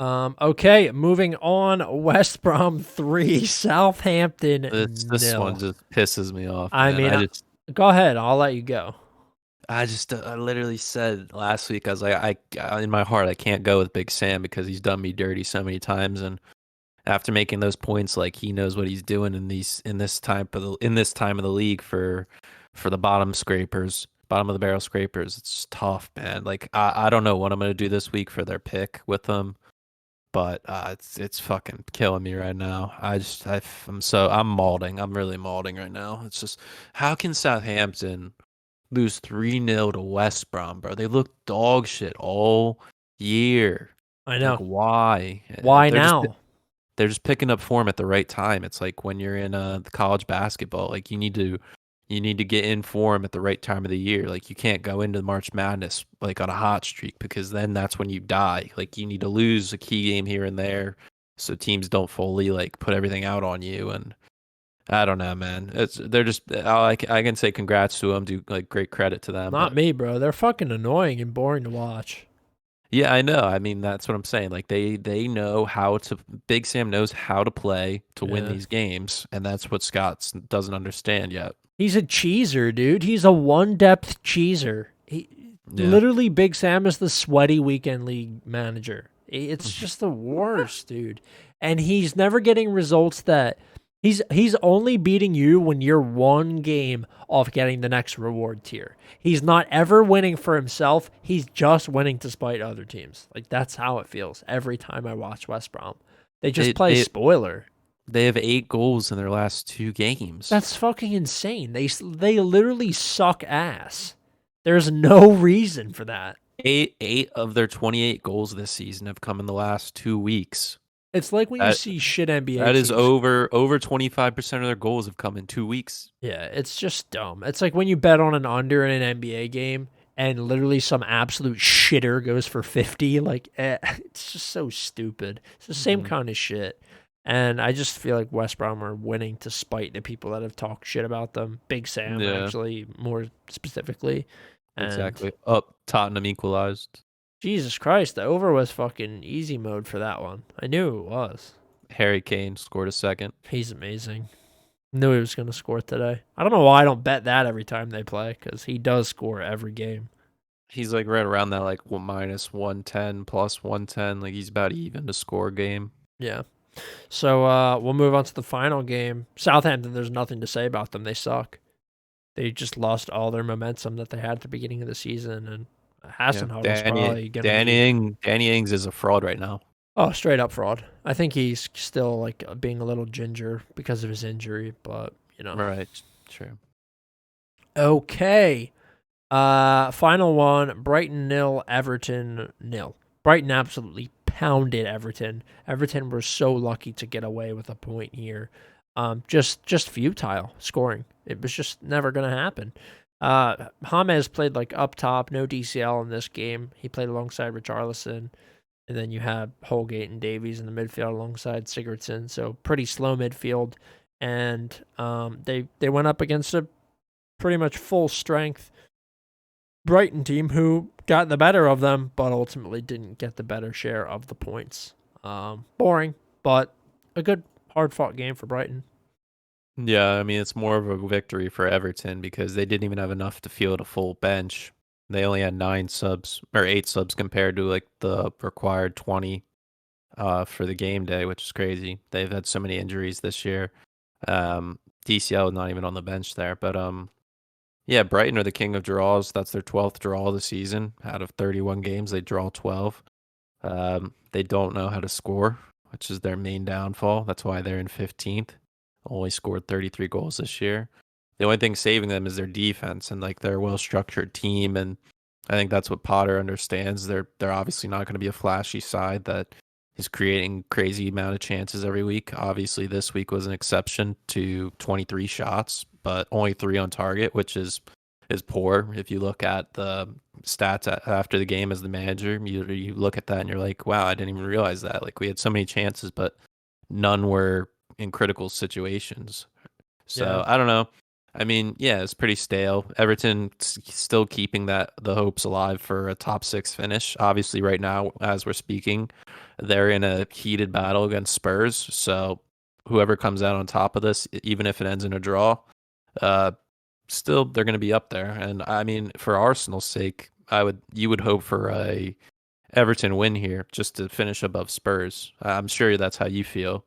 [SPEAKER 1] Okay, moving on. West Brom 3, Southampton
[SPEAKER 2] This one
[SPEAKER 1] 0.
[SPEAKER 2] just pisses me off,
[SPEAKER 1] I
[SPEAKER 2] man.
[SPEAKER 1] mean, go ahead. I'll let you go.
[SPEAKER 2] I literally said last week, I was like, in my heart I can't go with Big Sam because he's done me dirty so many times, and after making those points, like he knows what he's doing in this time of the league for the bottom of the barrel scrapers. It's just tough, man. Like I don't know what I'm gonna do this week for their pick with them, but it's fucking killing me right now. I'm mauling. I'm really mauling right now. It's just, how can Southampton lose 3-0 to West Brom, bro? They look dog shit all year.
[SPEAKER 1] I
[SPEAKER 2] Like
[SPEAKER 1] know.
[SPEAKER 2] why?
[SPEAKER 1] Why now?
[SPEAKER 2] They're just picking up form at the right time. It's like when you're in college basketball, like you need to get in form at the right time of the year. Like you can't go into March Madness like on a hot streak, because then that's when you die. Like you need to lose a key game here and there so teams don't fully like put everything out on you. And I don't know, man. They're just, I can say congrats to them, do like great credit to them,
[SPEAKER 1] Not
[SPEAKER 2] but
[SPEAKER 1] me, bro. They're fucking annoying and boring to watch.
[SPEAKER 2] yeah, I know. I mean, that's what I'm saying. Like they know how to. Big Sam knows how to play to win
[SPEAKER 1] Yeah.
[SPEAKER 2] these games, and that's what Scott doesn't understand yet.
[SPEAKER 1] He's a cheeser, dude. He's a one depth cheeser. He
[SPEAKER 2] Yeah.
[SPEAKER 1] literally Big Sam is the sweaty weekend league manager. It's just the worst, dude. And he's never getting results that he's only beating you when you're one game off getting the next reward tier. He's not ever winning for himself. He's just winning to spite other teams. Like that's how it feels every time I watch West Brom. They just
[SPEAKER 2] They
[SPEAKER 1] play
[SPEAKER 2] they
[SPEAKER 1] spoiler.
[SPEAKER 2] they have 8 goals in their last 2 games.
[SPEAKER 1] That's fucking insane. They literally suck ass. There's no reason for that.
[SPEAKER 2] Eight of their 28 goals this season have come in the last 2 weeks.
[SPEAKER 1] It's like when you
[SPEAKER 2] That
[SPEAKER 1] see shit NBA
[SPEAKER 2] that is
[SPEAKER 1] teams.
[SPEAKER 2] over 25% of their goals have come in 2 weeks.
[SPEAKER 1] Yeah, it's just dumb. It's like when you bet on an under in an NBA game and literally some absolute shitter goes for 50. Like, it's just so stupid. It's the same
[SPEAKER 2] Mhm.
[SPEAKER 1] kind of shit. And I just feel like West Brom are winning to spite the people that have talked shit about them. Big Sam,
[SPEAKER 2] Yeah,
[SPEAKER 1] actually, more specifically. And
[SPEAKER 2] exactly. Up, Tottenham equalized.
[SPEAKER 1] Jesus Christ, the over was fucking easy mode for that one. I knew it was.
[SPEAKER 2] Harry Kane scored a second.
[SPEAKER 1] He's amazing. Knew he was going to score today. I don't know why I don't bet that every time they play, because he does score every game.
[SPEAKER 2] He's like right around that like minus 110 plus 110. Like he's about even to score a game.
[SPEAKER 1] Yeah. So we'll move on to the final game. Southampton, there's nothing to say about them. They suck. They just lost all their momentum that they had at the beginning of the season, and
[SPEAKER 2] Yeah,
[SPEAKER 1] Hasenhuttle's probably going to be
[SPEAKER 2] Danny Ings is a fraud right now.
[SPEAKER 1] straight up fraud. I think he's still like being a little ginger because of his injury, but you know.
[SPEAKER 2] Right, true.
[SPEAKER 1] Okay. Final one, Brighton 0, Everton 0. Brighton absolutely pounded Everton. Everton were so lucky to get away with a point here. just futile scoring. It was just never going to happen. James played like up top, no DCL in this game. He played alongside Richarlison, and then you have Holgate and Davies in the midfield alongside Sigurdsson. So pretty slow midfield, and they went up against a pretty much full strength Brighton team who got the better of them, but ultimately didn't get the better share of the points. Boring, but a good hard fought game for Brighton.
[SPEAKER 2] Yeah, I mean, it's more of a victory for Everton because they didn't even have enough to field a full bench. They only had 9 subs or 8 subs compared to like the required 20 for the game day, which is crazy. They've had so many injuries this year. DCL not even on the bench there, but yeah, Brighton are the king of draws. That's their 12th draw of the season. Out of 31 games, they draw 12. They don't know how to score, which is their main downfall. That's why they're in 15th. Only scored 33 goals this year. The only thing saving them is their defense and like their well-structured team. And I think that's what Potter understands. They're obviously not going to be a flashy side that is creating crazy amount of chances every week. Obviously, this week was an exception to 23 shots, but only 3 on target, which is poor. If you look at the stats after the game as the manager, you look at that and you're like, wow, I didn't even realize that. Like we had so many chances, but none were in critical situations. So
[SPEAKER 1] Yeah.
[SPEAKER 2] I don't know. I mean, yeah, it's pretty stale. Everton still keeping the hopes alive for a top 6 finish. Obviously, right now, as we're speaking, they're in a heated battle against Spurs. So whoever comes out on top of this, even if it ends in a draw, still they're going to be up there. And I mean, for Arsenal's sake, you would hope for a Everton win here just to finish above Spurs. I'm sure that's how you feel.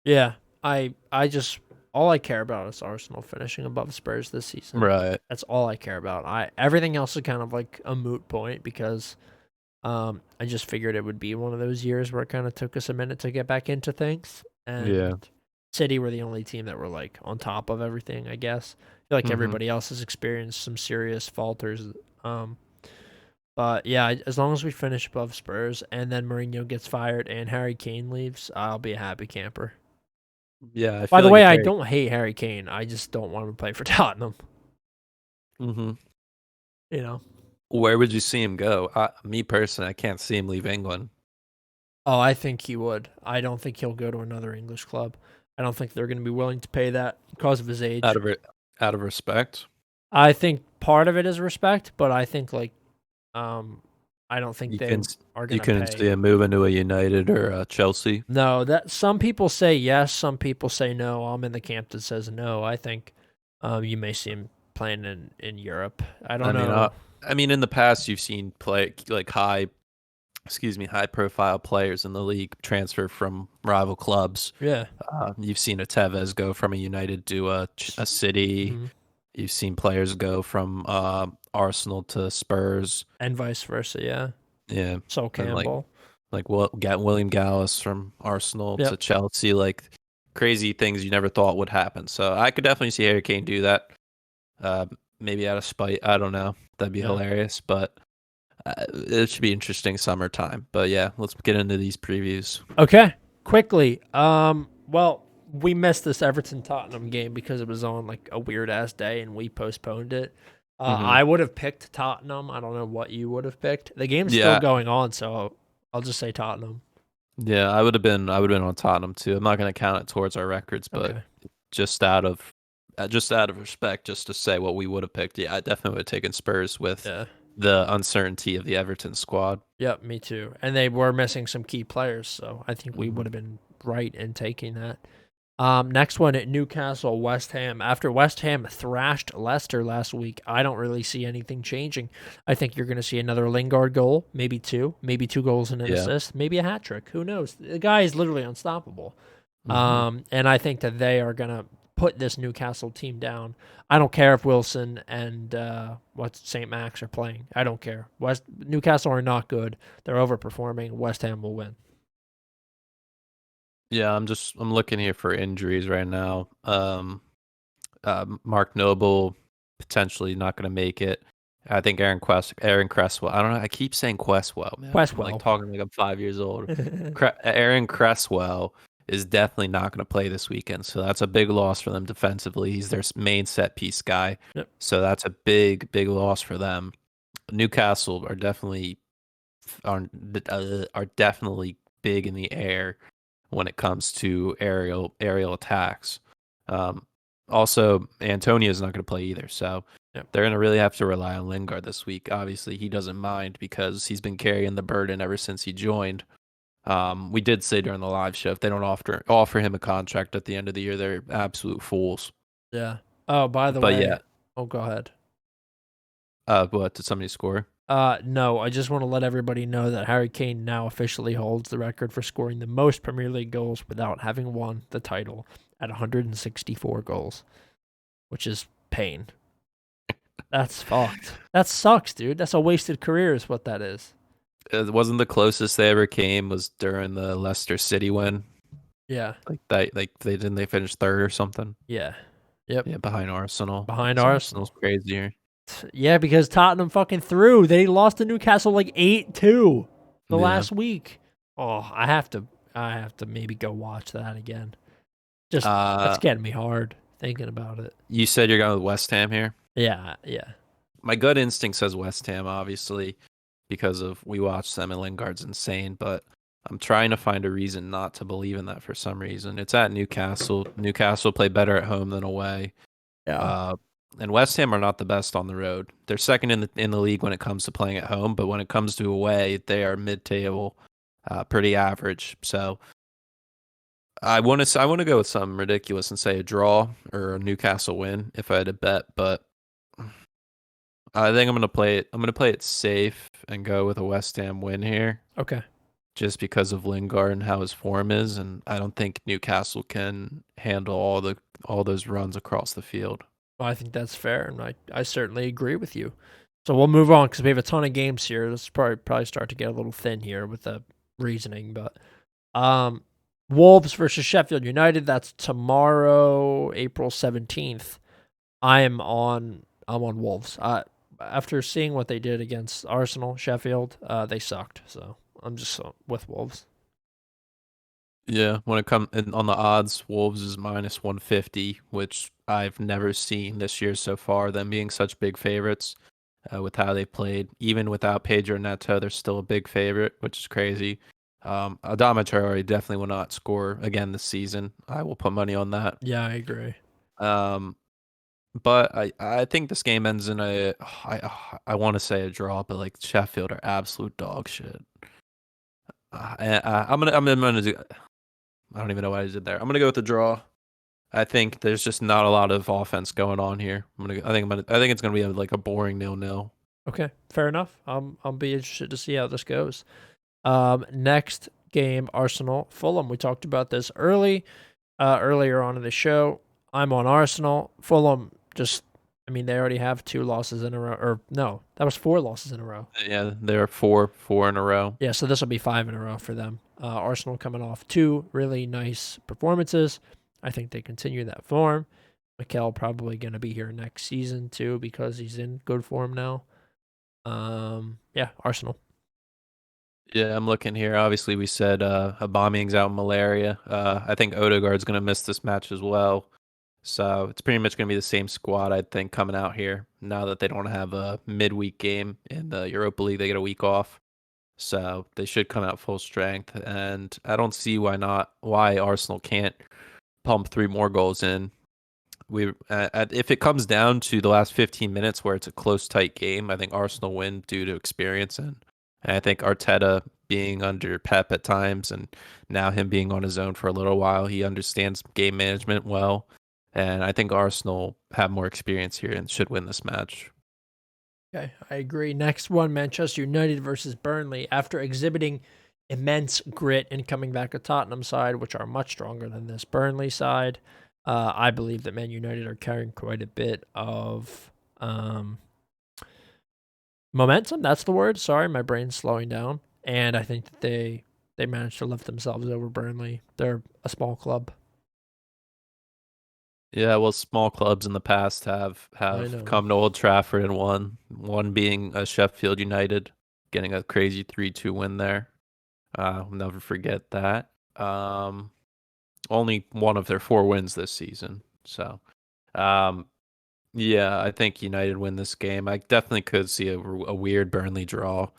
[SPEAKER 1] Yeah, I just all I care about is Arsenal finishing above Spurs this season.
[SPEAKER 2] Right.
[SPEAKER 1] That's all I care about. Everything else is kind of like a moot point because I just figured it would be one of those years where it kind of took us a minute to get back into things. And
[SPEAKER 2] Yeah.
[SPEAKER 1] City were the only team that were like on top of everything, I guess. I feel like everybody else has experienced some serious falters. But yeah, as long as we finish above Spurs and then Mourinho gets fired and Harry Kane leaves, I'll be a happy camper.
[SPEAKER 2] Yeah. I
[SPEAKER 1] By
[SPEAKER 2] feel
[SPEAKER 1] the
[SPEAKER 2] like
[SPEAKER 1] way,
[SPEAKER 2] if
[SPEAKER 1] I
[SPEAKER 2] Harry.
[SPEAKER 1] don't hate Harry Kane. I just don't want him to play for Tottenham.
[SPEAKER 2] Mm-hmm.
[SPEAKER 1] You know.
[SPEAKER 2] Where would you see him go? Me personally, I can't see him leave England.
[SPEAKER 1] Oh, I think he would. I don't think he'll go to another English club. I don't think they're going to be willing to pay that because of his age.
[SPEAKER 2] Out of respect.
[SPEAKER 1] I think part of it is respect, but I think I don't think
[SPEAKER 2] You
[SPEAKER 1] they
[SPEAKER 2] can
[SPEAKER 1] are
[SPEAKER 2] you
[SPEAKER 1] going to
[SPEAKER 2] couldn't see
[SPEAKER 1] pay.
[SPEAKER 2] him moving to a United or a Chelsea.
[SPEAKER 1] No, that some people say yes, some people say no. I'm in the camp that says no. I think you may see him playing in Europe. I don't know.
[SPEAKER 2] I mean, in the past, you've seen high profile players in the league transfer from rival clubs.
[SPEAKER 1] Yeah.
[SPEAKER 2] You've seen a Tevez go from a United to a City.
[SPEAKER 1] Mm-hmm.
[SPEAKER 2] You've seen players go from Arsenal to Spurs.
[SPEAKER 1] And vice versa, yeah.
[SPEAKER 2] Yeah,
[SPEAKER 1] So
[SPEAKER 2] and
[SPEAKER 1] Campbell.
[SPEAKER 2] get William Gallas from Arsenal to
[SPEAKER 1] Yep.
[SPEAKER 2] Chelsea, like crazy things you never thought would happen. So I could definitely see Harry Kane do that. Maybe out of spite, I don't know. That'd be hilarious, but it should be interesting summertime. But yeah, let's get into these previews.
[SPEAKER 1] Okay, quickly. Well, we missed this Everton Tottenham game because it was on like a weird ass day and we postponed it. I would have picked Tottenham. I don't know what you would have picked. The game's still going on, so I'll just say Tottenham.
[SPEAKER 2] Yeah, I would have been on Tottenham too. I'm not going to count it towards our records, but just out of respect, just to say what we would have picked. Yeah, I definitely would have taken Spurs with the uncertainty of the Everton squad.
[SPEAKER 1] Yep, me too. And they were missing some key players, so I think we would have been right in taking that. Next one at Newcastle, West Ham. After West Ham thrashed Leicester last week, I don't really see anything changing. I think you're going to see another Lingard goal, maybe two goals and an assist, maybe a hat trick. Who knows? The guy is literally unstoppable. And I think that they are going to put this Newcastle team down. I don't care if Wilson and St. Max are playing. I don't care. Newcastle are not good. They're overperforming. West Ham will win.
[SPEAKER 2] Yeah, I'm looking here for injuries right now. Mark Noble potentially not going to make it. I think Aaron Cresswell. I don't know. I keep saying Questwell, man.
[SPEAKER 1] Questwell.
[SPEAKER 2] I'm like talking like I'm 5 years old. Aaron Cresswell is definitely not going to play this weekend. So that's a big loss for them defensively. He's their main set piece guy.
[SPEAKER 1] Yep.
[SPEAKER 2] So that's a big, big loss for them. Newcastle are, are definitely big in the air when it comes to aerial attacks. Um, Also, Antonio is not going to play either, so
[SPEAKER 1] Yep.
[SPEAKER 2] they're going to really have to rely on Lingard this week. Obviously, he doesn't mind because he's been carrying the burden ever since he joined. We did say during the live show if they don't offer him a contract at the end of the year, they're absolute fools.
[SPEAKER 1] Yeah. Oh, by the
[SPEAKER 2] But yeah,
[SPEAKER 1] way, oh, go ahead.
[SPEAKER 2] what did somebody score?
[SPEAKER 1] No, I just want to let everybody know that Harry Kane now officially holds the record for scoring the most Premier League goals without having won the title at 164 goals, which is pain. That's fucked. That sucks, dude. That's a wasted career, is what that is.
[SPEAKER 2] It wasn't the closest they ever came was during the Leicester City win.
[SPEAKER 1] Yeah.
[SPEAKER 2] Like they finished third or something.
[SPEAKER 1] Yeah. Yep.
[SPEAKER 2] Yeah, behind Arsenal.
[SPEAKER 1] Behind
[SPEAKER 2] So Arsenal's
[SPEAKER 1] Arsenal.
[SPEAKER 2] crazier.
[SPEAKER 1] Yeah, because Tottenham fucking threw. They lost to Newcastle like 8-2 the
[SPEAKER 2] Yeah.
[SPEAKER 1] last week. Oh, I have to maybe go watch that again. Just that's
[SPEAKER 2] Uh,
[SPEAKER 1] getting me hard thinking about it.
[SPEAKER 2] you said you're going with West Ham here.
[SPEAKER 1] Yeah, yeah.
[SPEAKER 2] My gut instinct says West Ham, obviously, because of we watched them and Lingard's insane. But I'm trying to find a reason not to believe in that for some reason. It's at Newcastle. Newcastle play better at home than away.
[SPEAKER 1] Yeah.
[SPEAKER 2] Uh, and West Ham are not the best on the road. They're second in the league when it comes to playing at home, but when it comes to away, they are mid-table, pretty average. So I want to go with something ridiculous and say a draw or a Newcastle win if I had to bet, but I think I'm gonna play it. I'm gonna play it safe and go with a West Ham win here,
[SPEAKER 1] Okay.
[SPEAKER 2] just because of Lingard and how his form is, and I don't think Newcastle can handle all those runs across the field.
[SPEAKER 1] Well, I think that's fair, and I certainly agree with you. So we'll move on because we have a ton of games here. This probably start to get a little thin here with the reasoning, but um, Wolves versus Sheffield United. That's tomorrow, April 17th. I'm on Wolves. After seeing what they did against Arsenal, Sheffield, they sucked. So I'm just with Wolves.
[SPEAKER 2] Yeah, when it comes on the odds, Wolves is minus 150, which I've never seen this year so far. Them being such big favorites, with how they played, even without Pedro Neto, they're still a big favorite, which is crazy. Adama Traore definitely will not score again this season. I will put money on that.
[SPEAKER 1] Yeah, I agree.
[SPEAKER 2] Um, but I think this game ends in I want to say a draw, but like Sheffield are absolute dog shit. I'm gonna do. I don't even know what I did there. I'm gonna go with the draw. I think there's just not a lot of offense going on here. I think it's gonna be like a boring 0-0.
[SPEAKER 1] Okay, fair enough. I'll be interested to see how this goes. Next game, Arsenal Fulham. We talked about this earlier on in the show. I'm on Arsenal. Fulham they already have 2 losses in a row. Or no, that was 4 losses in a row.
[SPEAKER 2] Yeah, they're four in a row.
[SPEAKER 1] Yeah, so this will be 5 in a row for them. Arsenal coming off 2 really nice performances. I think they continue that form. Mikel probably going to be here next season too because he's in good form now. Yeah, Arsenal.
[SPEAKER 2] Yeah, I'm looking here. Obviously, we said Aubameyang's out with malaria. I think Odegaard's gonna miss this match as well. So it's pretty much gonna be the same squad, I think, coming out here now that they don't have a midweek game in the Europa League. They get a week off, so they should come out full strength. And I don't see why Arsenal can't pump 3 more goals in. If it comes down to the last 15 minutes where it's a close, tight game, I think Arsenal win due to experience and I think Arteta being under Pep at times, and now him being on his own for a little while, he understands game management well, and I think Arsenal have more experience here and should win this match.
[SPEAKER 1] Okay, I agree. Next one, Manchester United versus Burnley. After exhibiting immense grit and coming back to Tottenham side, which are much stronger than this Burnley side, I believe that Man United are carrying quite a bit of momentum. That's the word. Sorry, my brain's slowing down. And I think that they managed to lift themselves over Burnley. They're a small club.
[SPEAKER 2] Yeah, well, small clubs in the past have
[SPEAKER 1] I know.
[SPEAKER 2] come to Old Trafford and won. One being Sheffield United, getting a crazy 3-2 win there. I'll never forget that. only one of their 4 wins this season. So, um, yeah, I think United win this game. I definitely could see a weird Burnley draw,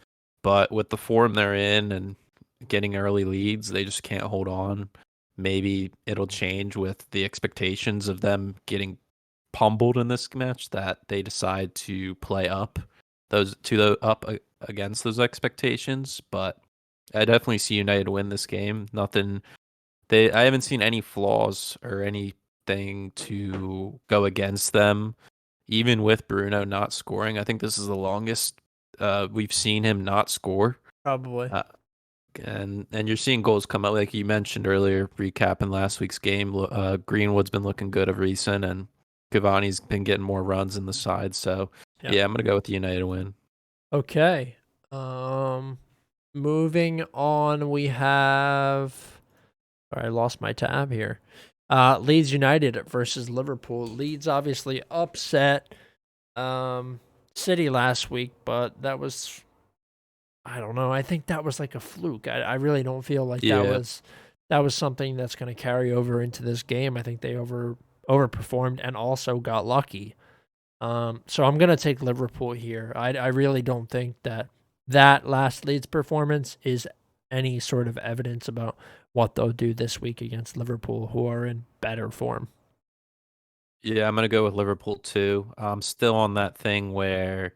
[SPEAKER 2] but with the form they're in and getting early leads, they just can't hold on. Maybe it'll change with the expectations of them getting pummeled in this match that they decide to play up against those expectations. But I definitely see United win this game. Nothing I haven't seen any flaws or anything to go against them, even with Bruno not scoring. I think this is the longest we've seen him not score.
[SPEAKER 1] Probably.
[SPEAKER 2] Uh, and you're seeing goals come out like you mentioned earlier, recapping last week's game. Greenwood's been looking good of recent, and Cavani's been getting more runs in the side. So
[SPEAKER 1] Yeah.
[SPEAKER 2] yeah, I'm gonna go with the United win.
[SPEAKER 1] Okay. Moving on, we have. Sorry, I lost my tab here. Leeds United versus Liverpool. Leeds obviously upset City last week, but that was, I don't know. I think that was like a fluke. I really don't feel like
[SPEAKER 2] Yeah,
[SPEAKER 1] that was something that's going to carry over into this game. I think they overperformed and also got lucky. So I'm gonna take Liverpool here. I really don't think that last Leeds performance is any sort of evidence about what they'll do this week against Liverpool, who are in better form.
[SPEAKER 2] yeah, I'm gonna go with Liverpool too. I'm still on that thing where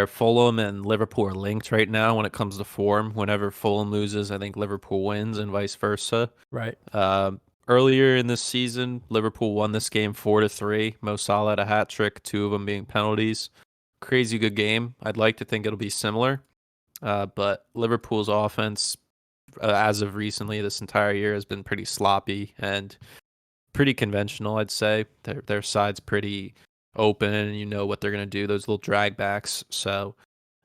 [SPEAKER 2] Fulham and Liverpool are linked right now when it comes to form. Whenever Fulham loses, I think Liverpool wins, and vice versa.
[SPEAKER 1] Right.
[SPEAKER 2] Um, Earlier in this season, Liverpool won this game 4-3. Mo Salah had a hat trick, two of them being penalties. Crazy good game. I'd like to think it'll be similar, but Liverpool's offense, as of recently, this entire year has been pretty sloppy and pretty conventional, I'd say. Their side's pretty open, and you know what they're gonna do. Those little drag backs. So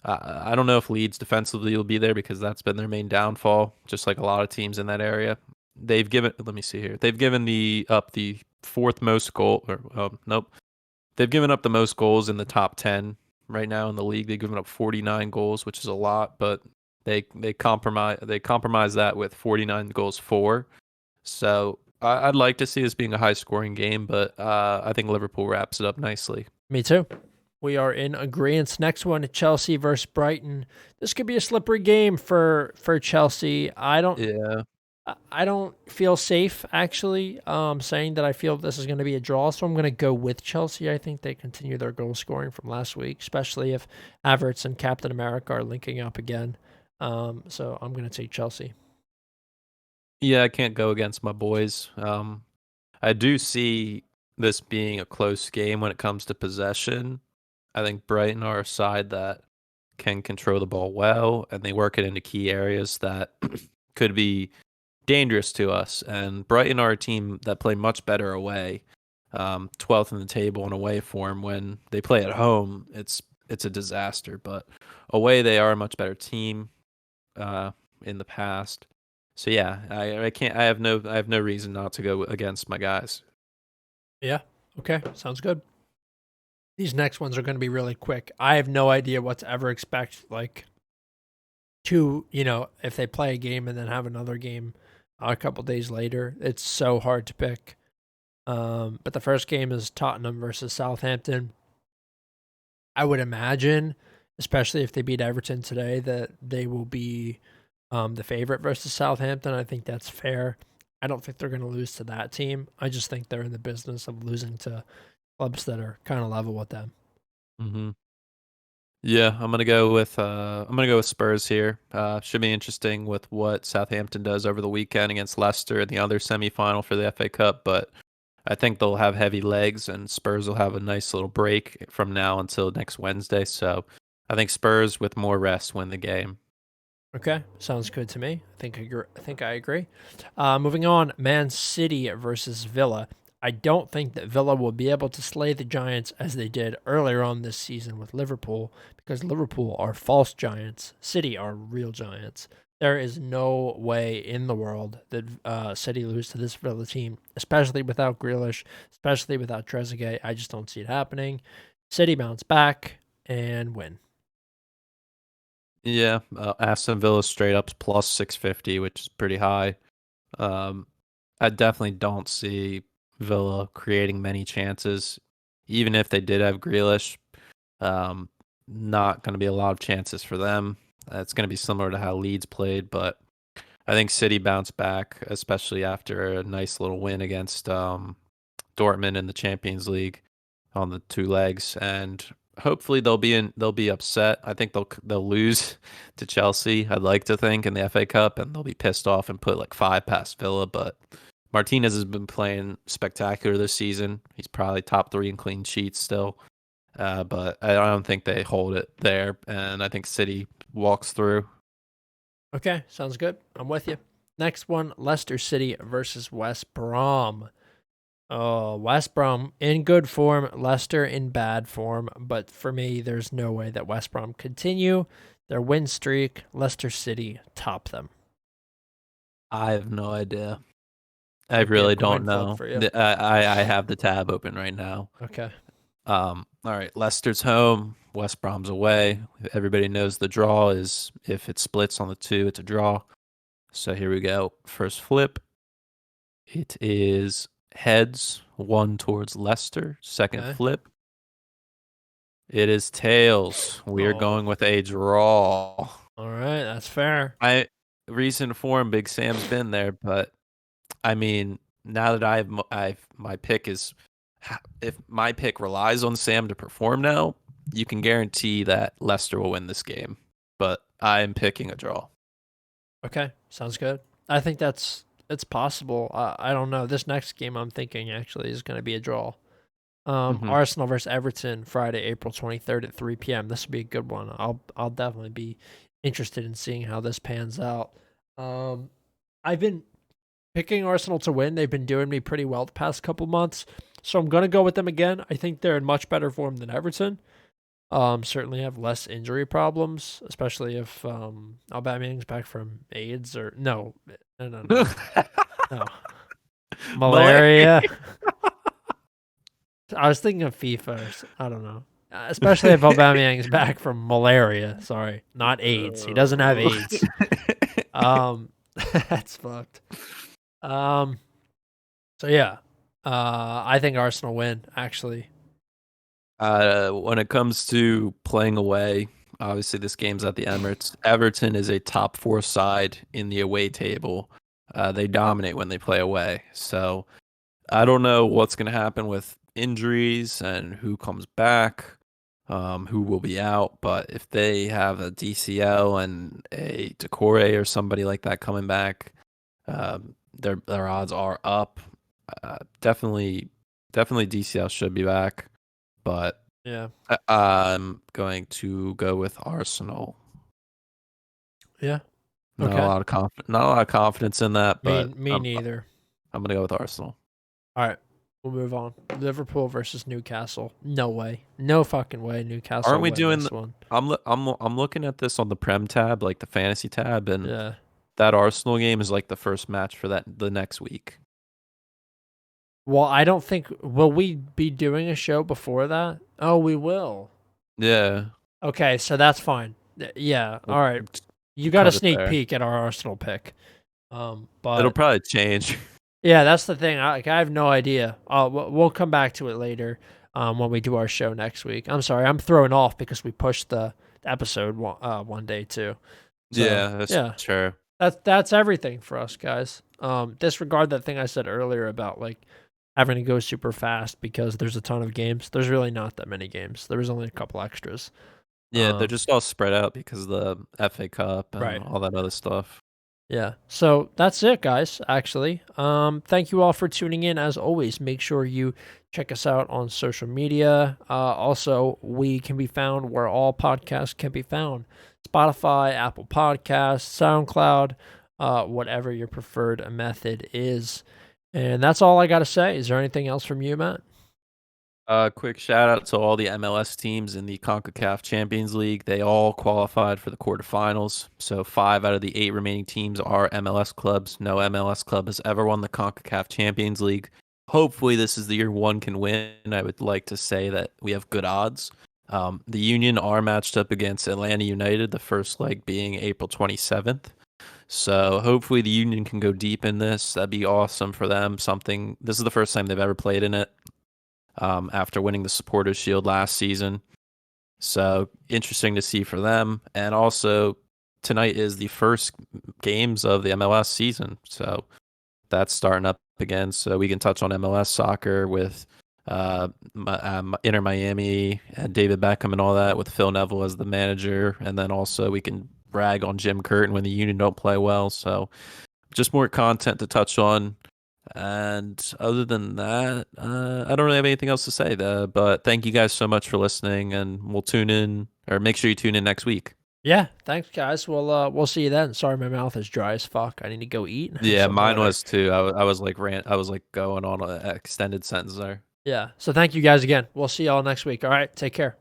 [SPEAKER 2] I don't know if Leeds defensively will be there because that's been their main downfall, just like a lot of teams in that area. They've given. Let me see here. They've given the fourth most goal. Or nope. They've given up the most goals in the top 10 right now in the league. They've given up 49 goals, which is a lot, but they compromise that with 49 goals for. So I'd like to see this being a high scoring game, but I think Liverpool wraps it up nicely.
[SPEAKER 1] Me too. We are in agreement. Next one, Chelsea versus Brighton. This could be a slippery game for Chelsea.
[SPEAKER 2] Yeah.
[SPEAKER 1] I don't feel safe actually saying that I feel this is going to be a draw, so I'm going to go with Chelsea. I think they continue their goal scoring from last week, especially if Havertz and Captain America are linking up again. So I'm going to take Chelsea.
[SPEAKER 2] Yeah, I can't go against my boys. I do see this being a close game when it comes to possession. I think Brighton are a side that can control the ball well, and they work it into key areas that could be dangerous to us. And Brighton are a team that play much better away, 12th in the table in away form. When they play at home, it's a disaster. But away, they are a much better team uh, in the past. So yeah, I can't. I have no reason not to go against my guys.
[SPEAKER 1] Yeah. Okay. Sounds good. These next ones are going to be really quick. I have no idea what to ever expect. Like, if they play a game and then have another game a couple days later, it's so hard to pick. But the first game is Tottenham versus Southampton. I would imagine, especially if they beat Everton today, that they will be the favorite versus Southampton. I think that's fair. I don't think they're going to lose to that team. I just think they're in the business of losing to clubs that are kind of level with them.
[SPEAKER 2] Hmm. Yeah, I'm gonna go with Spurs here. Should be interesting with what Southampton does over the weekend against Leicester in the other semifinal for the FA Cup, but I think they'll have heavy legs and Spurs will have a nice little break from now until next Wednesday. So I think Spurs with more rest win the game.
[SPEAKER 1] Okay, sounds good to me. I think I agree. Moving on, Man City versus Villa. I don't think that Villa will be able to slay the Giants as they did earlier on this season with Liverpool because Liverpool are false giants. City are real giants. There is no way in the world that City lose to this Villa team, especially without Grealish, especially without Trezeguet. I just don't see it happening. City bounce back and win.
[SPEAKER 2] Yeah, Aston Villa straight up plus 650, which is pretty high. Um, I definitely don't see Villa creating many chances. Even if they did have Grealish, um, not going to be a lot of chances for them. It's going to be similar to how Leeds played, but I think City bounced back, especially after a nice little win against Dortmund in the Champions League on the two legs, and hopefully they'll be upset. I think they'll lose to Chelsea. I'd like to think in the FA Cup, and they'll be pissed off and put like 5 past Villa. But Martinez has been playing spectacular this season. He's probably top 3 in clean sheets still. But I don't think they hold it there, and I think City walks through.
[SPEAKER 1] Okay, sounds good. I'm with you. Next one, Leicester City versus West Brom. Oh, West Brom in good form, Leicester in bad form. But for me, there's no way that West Brom continue their win streak. Leicester City top them.
[SPEAKER 2] I have no idea. I
[SPEAKER 1] Could be a
[SPEAKER 2] really
[SPEAKER 1] coin
[SPEAKER 2] don't
[SPEAKER 1] flip
[SPEAKER 2] know.
[SPEAKER 1] for you.
[SPEAKER 2] I have the tab open right now.
[SPEAKER 1] Okay.
[SPEAKER 2] All right, Leicester's home, West Brom's away. Everybody knows the draw is if it splits on the 2, it's a draw. So here we go. First flip. It is heads, 1 towards Leicester. Second
[SPEAKER 1] Okay.
[SPEAKER 2] flip. It is tails. We are
[SPEAKER 1] Oh.
[SPEAKER 2] going with a draw.
[SPEAKER 1] All right, that's fair.
[SPEAKER 2] Recent form, Big Sam's been there, but I mean, now that I've my pick is, if my pick relies on Sam to perform now, you can guarantee that Leicester will win this game. But I'm picking a draw.
[SPEAKER 1] Okay, sounds good. I think it's possible. I don't know. This next game I'm thinking actually is going to be a draw.
[SPEAKER 2] Mhm.
[SPEAKER 1] Arsenal versus Everton, Friday, April 23rd at 3 p.m. This will be a good one. I'll definitely be interested in seeing how this pans out. I've been picking Arsenal to win. They've been doing me pretty well the past couple months, so I'm gonna go with them again. I think they're in much better form than Everton. Certainly have less injury problems, especially if Aubameyang's back from AIDS or no, no, malaria. I was thinking of FIFA. I don't know. Especially if Aubameyang's back from malaria. Sorry, not AIDS. He doesn't have AIDS. That's fucked. So yeah, I think Arsenal win actually.
[SPEAKER 2] When it comes to playing away, obviously this game's at the Emirates. Everton is a top 4 side in the away table. They dominate when they play away. So I don't know what's going to happen with injuries and who comes back, who will be out. But if they have a DCL and a Decore or somebody like that coming back, their odds are up. Definitely DCL should be back, but
[SPEAKER 1] Yeah.
[SPEAKER 2] I'm going to go with Arsenal.
[SPEAKER 1] Yeah.
[SPEAKER 2] Not a
[SPEAKER 1] Okay.
[SPEAKER 2] lot of not a lot of confidence in that, but
[SPEAKER 1] Me neither.
[SPEAKER 2] I'm gonna go with Arsenal.
[SPEAKER 1] All right. We'll move on. Liverpool versus Newcastle. No way. No fucking way. Newcastle
[SPEAKER 2] Aren't we
[SPEAKER 1] win
[SPEAKER 2] doing?
[SPEAKER 1] this one.
[SPEAKER 2] I'm looking at this on the Prem tab, like the fantasy tab, and
[SPEAKER 1] Yeah.
[SPEAKER 2] that Arsenal game is like the first match for the next week.
[SPEAKER 1] Well, I don't think will we be doing a show before that? Oh, we will.
[SPEAKER 2] Yeah.
[SPEAKER 1] Okay, so that's fine. Yeah.
[SPEAKER 2] We'll
[SPEAKER 1] All right. You got a
[SPEAKER 2] cut it
[SPEAKER 1] sneak
[SPEAKER 2] there.
[SPEAKER 1] peek at our Arsenal pick.
[SPEAKER 2] It'll
[SPEAKER 1] But
[SPEAKER 2] probably change.
[SPEAKER 1] yeah, that's the thing. I have no idea. We'll come back to it later. When we do our show next week. I'm sorry, I'm thrown off because we pushed the episode one day too. So,
[SPEAKER 2] Yeah,
[SPEAKER 1] yeah,
[SPEAKER 2] sure.
[SPEAKER 1] that's everything for us guys. Disregard that thing I said earlier about like having to go super fast because there's a ton of games. There's really not that many games. There was only a couple extras.
[SPEAKER 2] Yeah, they're just all spread out because of the FA Cup and
[SPEAKER 1] Right.
[SPEAKER 2] all that other stuff.
[SPEAKER 1] Yeah. So that's it, guys, actually. Thank you all for tuning in. As always, make sure you check us out on social media. Also, we can be found where all podcasts can be found. Spotify, Apple Podcasts, SoundCloud, whatever your preferred method is. And that's all I got to say. Is there anything else from you, Matt?
[SPEAKER 2] Quick shout out to all the MLS teams in the CONCACAF Champions League. They all qualified for the quarterfinals. So 5 out of the 8 remaining teams are MLS clubs. No MLS club has ever won the CONCACAF Champions League. Hopefully this is the year one can win. I would like to say that we have good odds. The Union are matched up against Atlanta United, the first leg being April 27th. So hopefully the Union can go deep in this. That'd be awesome for them. This is the first time they've ever played in it, after winning the Supporters Shield last season. So interesting to see for them. And also tonight is the first games of the MLS season. So that's starting up again. So we can touch on MLS soccer with Inter Miami and David Beckham and all that, with Phil Neville as the manager. And then also we can brag on Jim Curtin when the Union don't play well. So just more content to touch on. And other than that, I don't really have anything else to say. But thank you guys so much for listening, and we'll tune in, or make sure you tune in next week.
[SPEAKER 1] Yeah, thanks, guys. We'll see you then. Sorry, my mouth is dry as fuck. I need to go eat.
[SPEAKER 2] Yeah,
[SPEAKER 1] some
[SPEAKER 2] mine
[SPEAKER 1] water.
[SPEAKER 2] was too. I was like I was like going on an extended sentence there.
[SPEAKER 1] Yeah. So thank you guys again. We'll see y'all next week. All right. Take care.